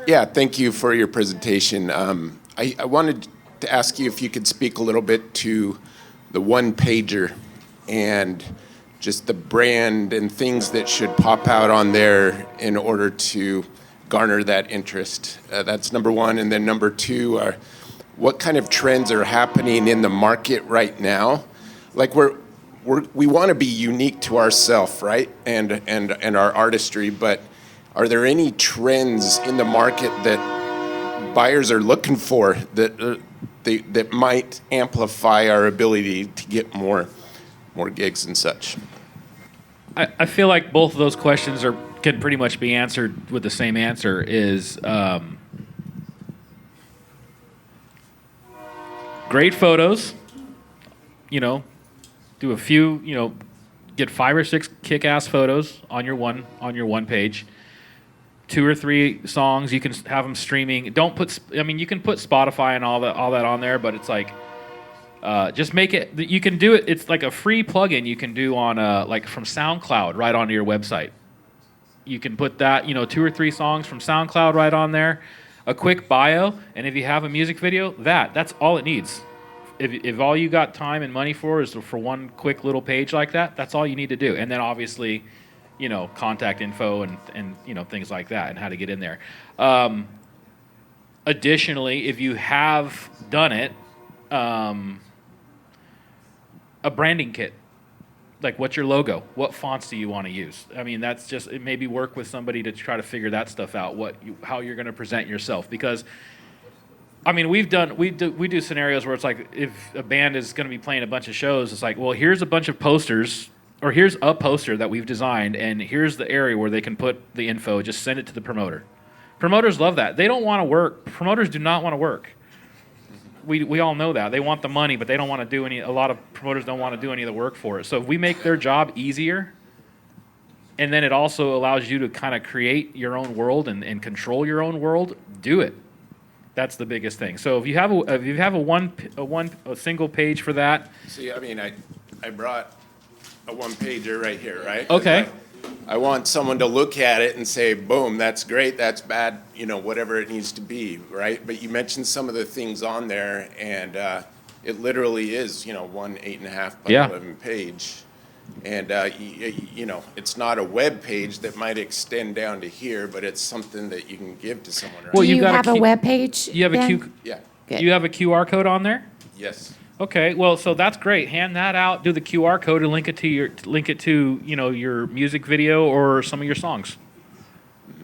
Speaker 7: Yeah, thank you for your presentation. I wanted to ask you if you could speak a little bit to the one-pager and just the brand and things that should pop out on there in order to garner that interest. That's number one. And then number two are what kind of trends are happening in the market right now? Like we want to be unique to ourselves, right? And our artistry, but are there any trends in the market that buyers are looking for that might amplify our ability to get more gigs and such?
Speaker 4: I feel like both of those questions can pretty much be answered with the same answer is great photos, do a few, get 5 or 6 kick-ass photos on your one page. 2 or 3 songs, you can have them streaming. You can put Spotify and all that on there, but it's like, just make it, you can do it, it's like a free plugin you can do on, like from SoundCloud right onto your website. You can put that, 2 or 3 songs from SoundCloud right on there, a quick bio, and if you have a music video, that's all it needs. If all you got time and money for is for one quick little page like that, that's all you need to do. And then obviously, contact info and things like that and how to get in there. Additionally, if you have done it, a branding kit. Like, what's your logo? What fonts do you want to use? I mean, that's just, it maybe work with somebody to try to figure that stuff out, how you're going to present yourself. Because, I mean, we do scenarios where it's like, if a band is going to be playing a bunch of shows, it's like, well, here's a bunch of posters, or here's a poster that we've designed, and here's the area where they can put the info, just send it to the promoter. Promoters love that. They don't want to work. Promoters do not want to work. We all know that. They want the money, but they don't want to do a lot of promoters don't want to do any of the work for it. So if we make their job easier, and then it also allows you to kind of create your own world and control your own world, do it. That's the biggest thing. So if you have a single page for that.
Speaker 7: See, I mean, I brought a one-pager right here, right?
Speaker 4: Okay.
Speaker 7: I want someone to look at it and say, boom, that's great, that's bad, whatever it needs to be, right? But you mentioned some of the things on there, and it literally is, 1 8.5 by 11 page. And, it's not a web page that might extend down to here, but it's something that you can give to someone, right?
Speaker 1: Do you have a web page?
Speaker 4: You have
Speaker 7: Yeah,
Speaker 4: you have a QR code on there?
Speaker 7: yes.
Speaker 4: Okay, well, so that's great. Hand that out. Do the QR code and link it to your music video or some of your songs.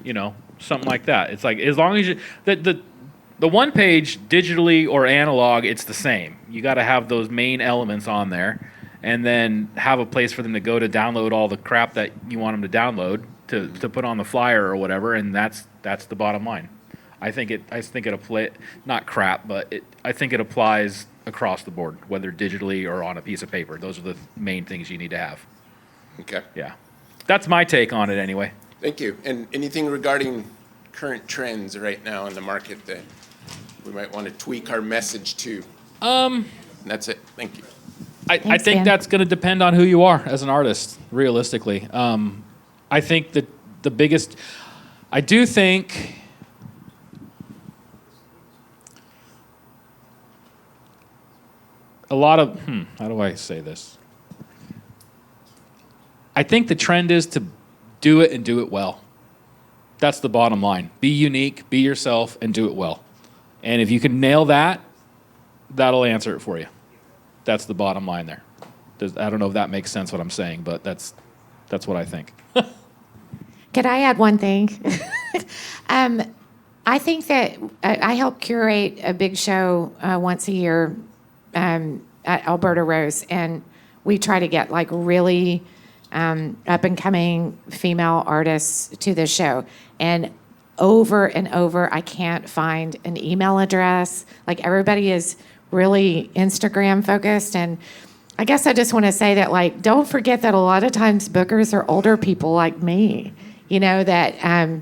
Speaker 4: Something like that. It's like, as long as the one page, digitally or analog, it's the same. You got to have those main elements on there, and then have a place for them to go to download all the crap that you want them to download to put on the flyer or whatever. And that's the bottom line. I think it applies, not crap, but I think it applies across the board, whether digitally or on a piece of paper. Those are the main things you need to have.
Speaker 7: Okay.
Speaker 4: Yeah. That's my take on it anyway.
Speaker 7: Thank you. And anything regarding current trends right now in the market that we might want to tweak our message to? And that's it. Thank you.
Speaker 4: I
Speaker 1: Thanks,
Speaker 4: think
Speaker 1: Dan.
Speaker 4: that's going to depend on who you are as an artist, realistically. I think that the biggest, I do think a lot of, how do I say this? I think the trend is to do it and do it well. That's the bottom line. Be unique, be yourself, and do it well. And if you can nail that, that'll answer it for you. That's the bottom line there. I don't know if that makes sense what I'm saying, but that's what I think.
Speaker 1: Could I add one thing? I think that I help curate a big show once a year at Alberta Rose, and we try to get like really up and coming female artists to the show. And over, I can't find an email address. Like everybody is really Instagram focused, and I guess I just want to say that, like, don't forget that a lot of times bookers are older people like me, that I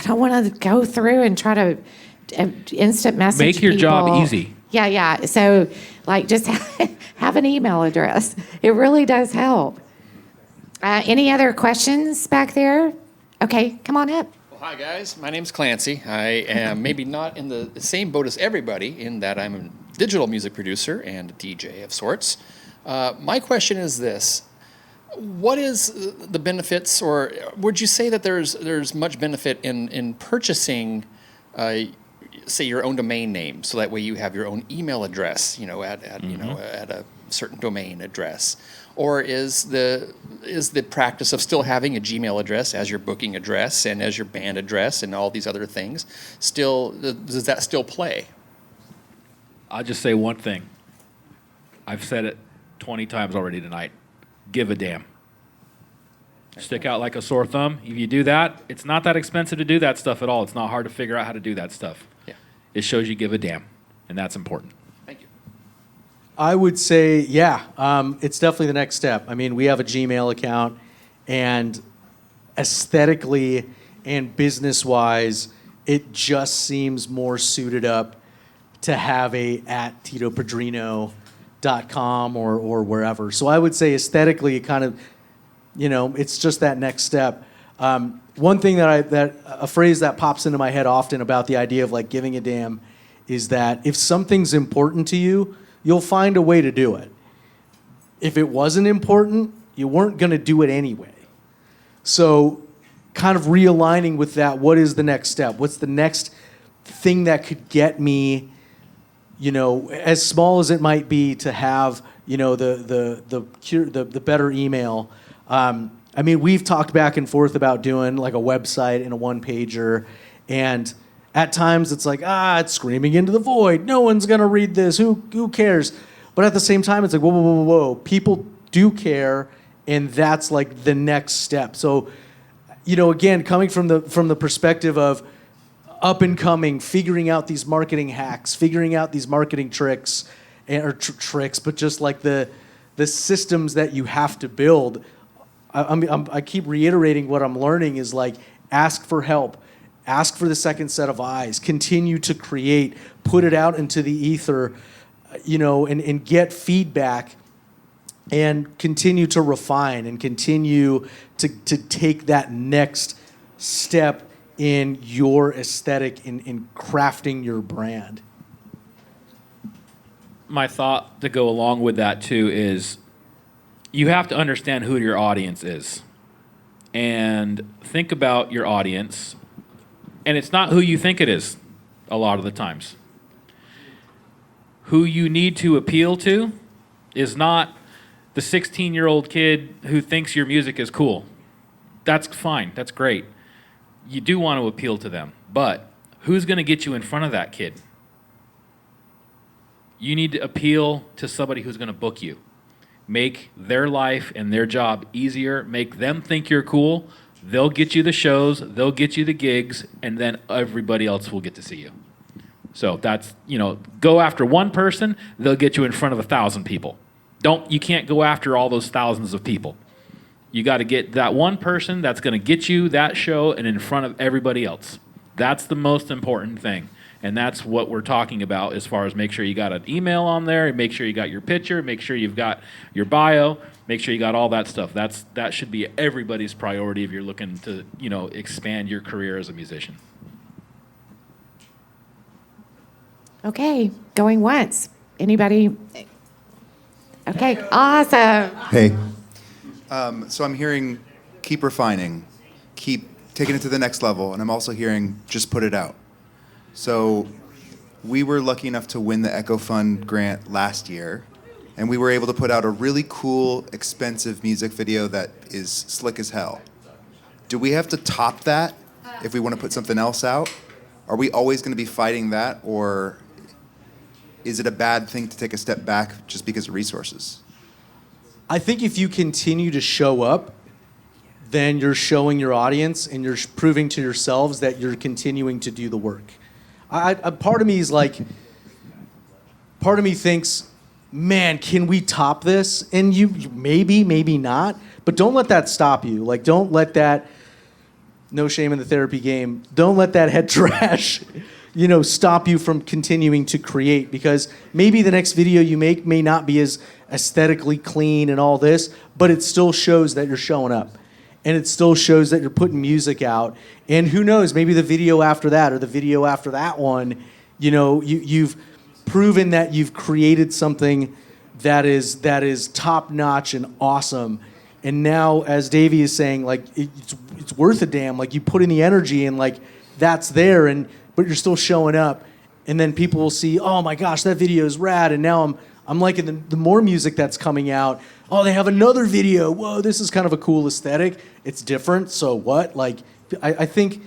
Speaker 1: don't want to go through and try to instant message
Speaker 4: Make your job
Speaker 1: people.
Speaker 4: easy.
Speaker 1: Yeah. So, like, just have an email address. It really does help. Any other questions back there? Okay, come on up.
Speaker 8: Well, hi, guys. My name's Clancy. I am maybe not in the same boat as everybody in that I'm a digital music producer and a DJ of sorts. My question is this. What is the benefits, or would you say that there's much benefit in purchasing, say, your own domain name, so that way you have your own email address, at a certain domain address? Or is the practice of still having a Gmail address as your booking address and as your band address and all these other things does that still play?
Speaker 4: I'll just say one thing. I've said it 20 times already tonight. Give a damn. Stick out like a sore thumb. If you do that, it's not that expensive to do that stuff at all. It's not hard to figure out how to do that stuff.
Speaker 8: Yeah.
Speaker 4: It shows you give a damn, and that's important.
Speaker 8: Thank you.
Speaker 3: I would say, it's definitely the next step. I mean, we have a Gmail account, and aesthetically and business-wise, it just seems more suited up to have a at TitoPadrino.com or wherever. So I would say aesthetically, it kind of, it's just that next step. One thing that a phrase that pops into my head often about the idea of like giving a damn is that if something's important to you, you'll find a way to do it. If it wasn't important, you weren't going to do it anyway. So kind of realigning with that, what is the next step? What's the next thing that could get me, as small as it might be, to have, the better email. I mean, we've talked back and forth about doing like a website and a one-pager, and at times it's like, it's screaming into the void. No one's gonna read this. Who cares? But at the same time, it's like, whoa. People do care, and that's like the next step. So, again, coming from the perspective of up and coming, figuring out these marketing hacks, figuring out these marketing tricks, but just like the systems that you have to build. I keep reiterating what I'm learning is like, ask for help, ask for the second set of eyes, continue to create, put it out into the ether, and get feedback, and continue to refine and continue to take that next step in your aesthetic, in crafting your brand.
Speaker 4: My thought to go along with that too is you have to understand who your audience is, and think about your audience, and it's not who you think it is a lot of the times. Who you need to appeal to is not the 16-year-old kid who thinks your music is cool. That's fine, that's great. You do want to appeal to them, but who's going to get you in front of that kid? You need to appeal to somebody who's going to book you. Make their life and their job easier. Make them think you're cool. They'll get you the shows. They'll get you the gigs. And then everybody else will get to see you. So that's, go after one person. They'll get you in front of 1,000 people. You can't go after all those thousands of people. You got to get that one person that's going to get you that show and in front of everybody else. That's the most important thing. And that's what we're talking about as far as make sure you got an email on there, make sure you got your picture, make sure you've got your bio, make sure you got all that stuff. That should be everybody's priority if you're looking to, expand your career as a musician.
Speaker 1: Okay, going once. Anybody? Okay, awesome.
Speaker 9: Hey. So I'm hearing keep refining, keep taking it to the next level, and I'm also hearing just put it out. So we were lucky enough to win the Echo Fund grant last year, and we were able to put out a really cool, expensive music video that is slick as hell. Do we have to top that if we want to put something else out? Are we always going to be fighting that, or is it a bad thing to take a step back just because of resources?
Speaker 3: I think if you continue to show up, then you're showing your audience and you're proving to yourselves that you're continuing to do the work. Part of me is like, part of me thinks, man, can we top this? And you maybe not, but don't let that stop you. Like, don't let that, no shame in the therapy game, don't let that head trash, stop you from continuing to create, because maybe the next video you make may not be as aesthetically clean and all this, but it still shows that you're showing up. And it still shows that you're putting music out. And who knows, maybe the video after that or the video after that one, you've proven that you've created something that is top-notch and awesome. And now, as Davy is saying, like, it's worth a damn. Like, you put in the energy and, like, that's there, but you're still showing up. And then people will see, oh my gosh, that video is rad. And now I'm liking the more music that's coming out. Oh, they have another video. Whoa, this is kind of a cool aesthetic. It's different, so what? Like, I think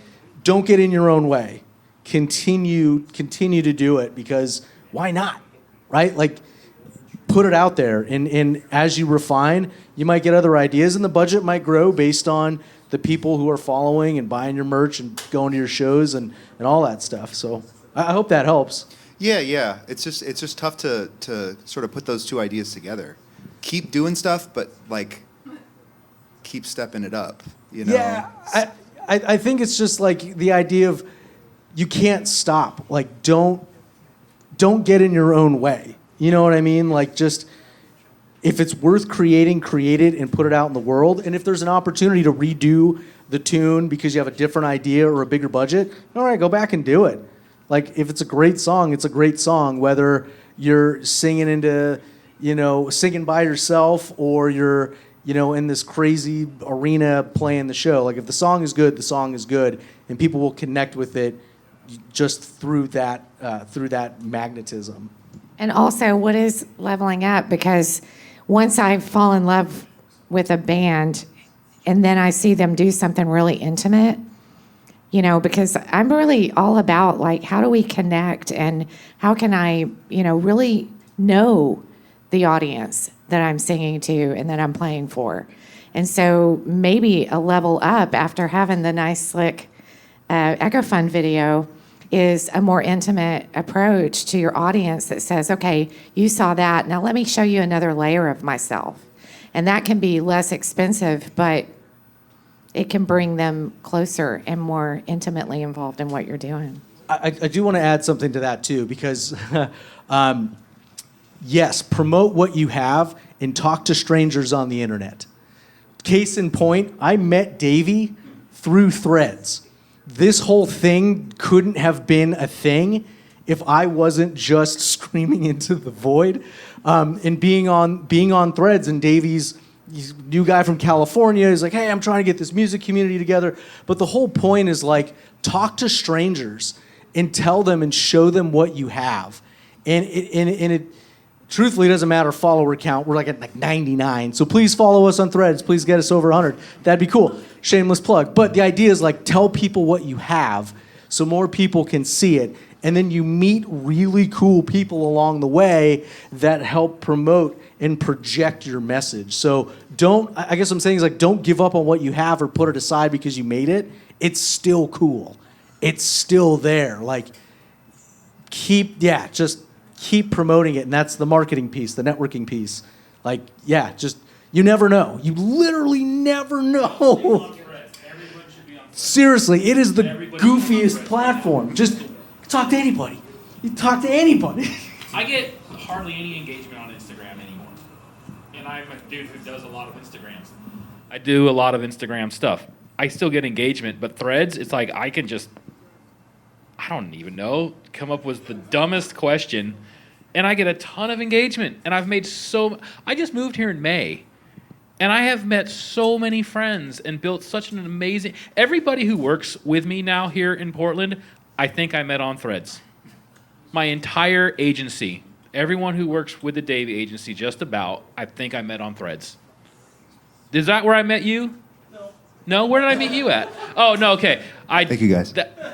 Speaker 3: don't get in your own way. Continue to do it, because why not, right? Like, put it out there. And as you refine, you might get other ideas, and the budget might grow based on the people who are following and buying your merch and going to your shows and all that stuff. So I hope that helps.
Speaker 9: Yeah. It's just tough to sort of put those two ideas together. Keep doing stuff, but like keep stepping it up.
Speaker 3: Yeah, I think it's just like the idea of you can't stop. Like, don't get in your own way. You know what I mean? Like, just if it's worth creating, create it and put it out in the world. And if there's an opportunity to redo the tune because you have a different idea or a bigger budget, all right, go back and do it. Like, if it's a great song, it's a great song, whether you're singing singing by yourself or you're, in this crazy arena playing the show. Like, if the song is good, the song is good, and people will connect with it just through that magnetism.
Speaker 1: And also, what is leveling up? Because once I fall in love with a band and then I see them do something really intimate, because I'm really all about, like, how do we connect and how can I, really know the audience that I'm singing to and that I'm playing for. And so maybe a level up after having the nice, slick Echo Fund video is a more intimate approach to your audience that says, okay, you saw that, now let me show you another layer of myself. And that can be less expensive, but it can bring them closer and more intimately involved in what you're doing.
Speaker 3: I do want to add something to that too, because yes, promote what you have and talk to strangers on the internet. Case in point, I met Davy through Threads. This whole thing couldn't have been a thing if I wasn't just screaming into the void and being on Threads. And Davy's new guy from California is like, hey, I'm trying to get this music community together. But the whole point is, like, talk to strangers and tell them and show them what you have. And it truthfully doesn't matter follower count. We're at 99. So please follow us on Threads. Please get us over 100. That'd be cool. Shameless plug. But the idea is, like, tell people what you have so more people can see it. And then you meet really cool people along the way that help promote and project your message. So I guess what I'm saying is, like, don't give up on what you have or put it aside because you made it. It's still cool. It's still there. Like, just keep promoting it. And that's the marketing piece, the networking piece. Like, yeah, just You never know. You literally never know. Seriously, it is the goofiest platform. Just talk to anybody. You talk to anybody.
Speaker 4: I get hardly any engagement on Instagram anymore. And I'm a dude who does a lot of Instagrams. I do a lot of Instagram stuff. I still get engagement, but Threads, it's like I can just, I don't even know, come up with the dumbest question, and I get a ton of engagement. And I've made I just moved here in May, and I have met so many friends and built such an amazing, everybody who works with me now here in Portland, I think I met on Threads. My entire agency, everyone who works with the Davy agency, just about, I think I met on Threads. Is that where I met you? No, where did I meet you at? Oh, no, okay.
Speaker 9: Thank you, guys.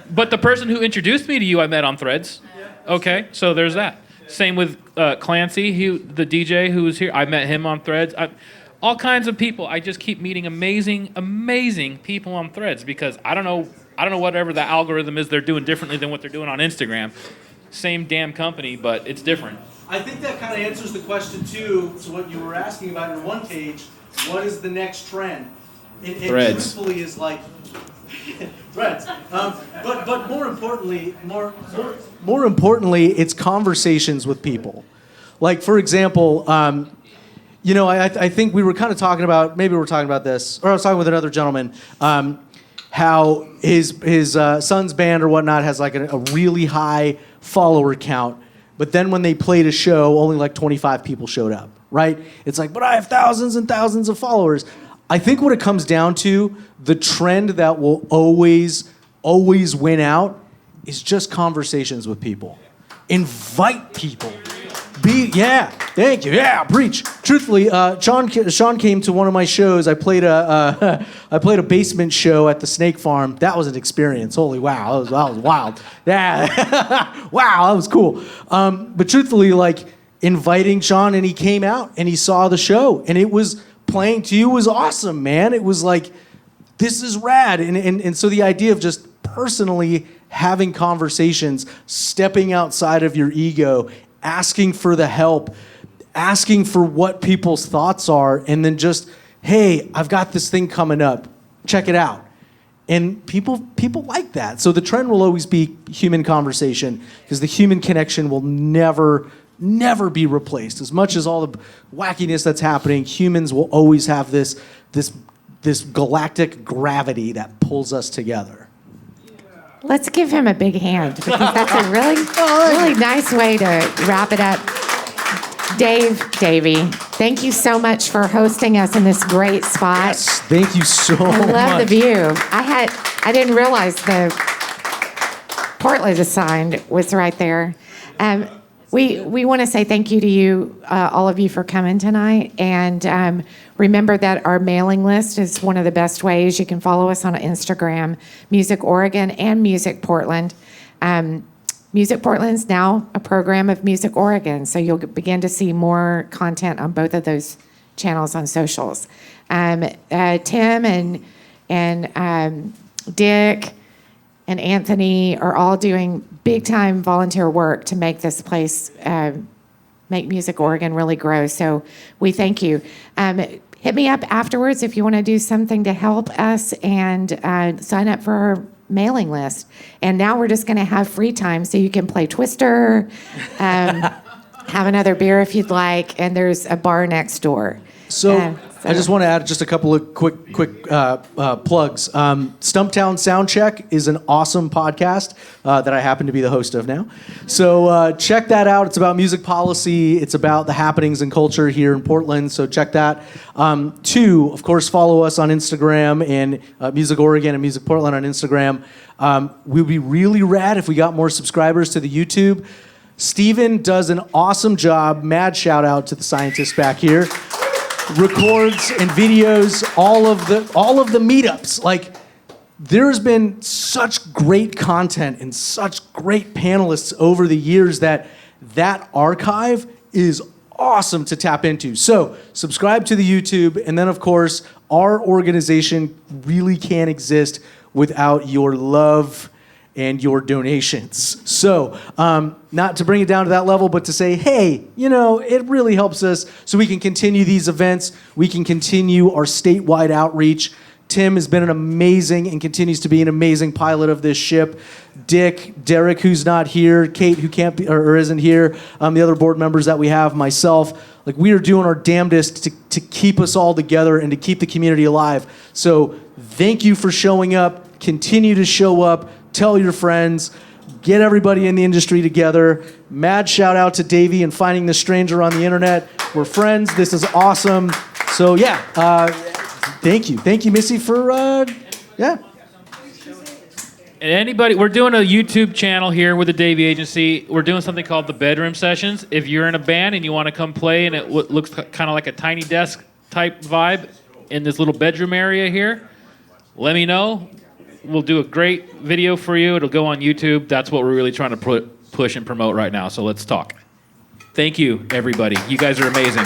Speaker 4: But the person who introduced me to you, I met on Threads. Okay, so there's that. Same with Clancy, the DJ who was here. I met him on Threads. All kinds of people. I just keep meeting amazing, amazing people on Threads because I don't know whatever the algorithm is they're doing differently than what they're doing on Instagram. Same damn company, but it's different.
Speaker 3: I think that kind of answers the question, too, to what you were asking about in one page. What is the next trend? It
Speaker 4: Threads.
Speaker 3: Truthfully is like Threads. But more importantly, it's conversations with people. Like, for example, I think we were kind of talking about, maybe we were talking about this, or I was talking with another gentleman, how his son's band or whatnot has like a really high follower count, but then when they played a show, only like 25 people showed up, right? It's like, but I have thousands and thousands of followers. I think what it comes down to, the trend that will always win out is just conversations with people. Invite people. Thank you. Yeah, preach. Truthfully, Sean came to one of my shows. I played a basement show at the Snake Farm. That was an experience. Holy wow, that was wild. Yeah, wow, that was cool. But truthfully, like inviting Sean, and he came out and he saw the show, and it was playing to you was awesome, man. It was like, this is rad, and so the idea of just personally having conversations, stepping outside of your ego, asking for the help, asking for what people's thoughts are, and then just, hey, I've got this thing coming up, check it out. And people like that. So the trend will always be human conversation because the human connection will never be replaced. As much as all the wackiness that's happening, humans will always have this galactic gravity that pulls us together.
Speaker 1: Let's give him a big hand because that's a really nice way to wrap it up. Davy, thank you so much for hosting us in this great spot.
Speaker 3: Yes, thank you so much.
Speaker 1: I love the view. I didn't realize the Portland sign was right there. We want to say thank you to you, all of you, for coming tonight. And remember that our mailing list is one of the best ways. You can follow us on Instagram, MusicOregon and Music Portland. Music Portland's now a program of MusicOregon, so you'll begin to see more content on both of those channels on socials. Tim and Dick and Anthony are all doing big-time volunteer work to make this place, make MusicOregon really grow. So we thank you. Hit me up afterwards if you want to do something to help us and sign up for our mailing list. And now we're just going to have free time so you can play Twister, have another beer if you'd like, and there's a bar next door.
Speaker 3: So I just want to add just a couple of quick plugs. Stumptown Soundcheck is an awesome podcast that I happen to be the host of now. So check that out. It's about music policy. It's about the happenings and culture here in Portland. So check that. 2, of course, follow us on Instagram and MusicOregon and Music Portland on Instagram. We'd be really rad if we got more subscribers to the YouTube. Steven does an awesome job. Mad shout out to the scientists back here. Records and videos, all of the meetups. Like, there's been such great content and such great panelists over the years that archive is awesome to tap into. So subscribe to the YouTube, and then of course our organization really can't exist without your love and your donations. So, not to bring it down to that level, but to say, hey, it really helps us so we can continue these events. We can continue our statewide outreach. Tim has been an amazing and continues to be an amazing pilot of this ship. Derek, who's not here, Kate, who can't be or isn't here, the other board members that we have, myself, like we are doing our damnedest to keep us all together and to keep the community alive. So thank you for showing up. Continue to show up. Tell your friends. Get everybody in the industry together. Mad shout out to Davy and Finding the Stranger on the internet. We're friends. This is awesome. So yeah, thank you. Thank you, Missy, for, yeah.
Speaker 4: And anybody, we're doing a YouTube channel here with the Davy Agency. We're doing something called the Bedroom Sessions. If you're in a band and you want to come play and it looks kind of like a tiny desk type vibe in this little bedroom area here, let me know. We'll do a great video for you. It'll go on YouTube. That's what we're really trying to push and promote right now. So let's talk. Thank you, everybody. You guys are amazing.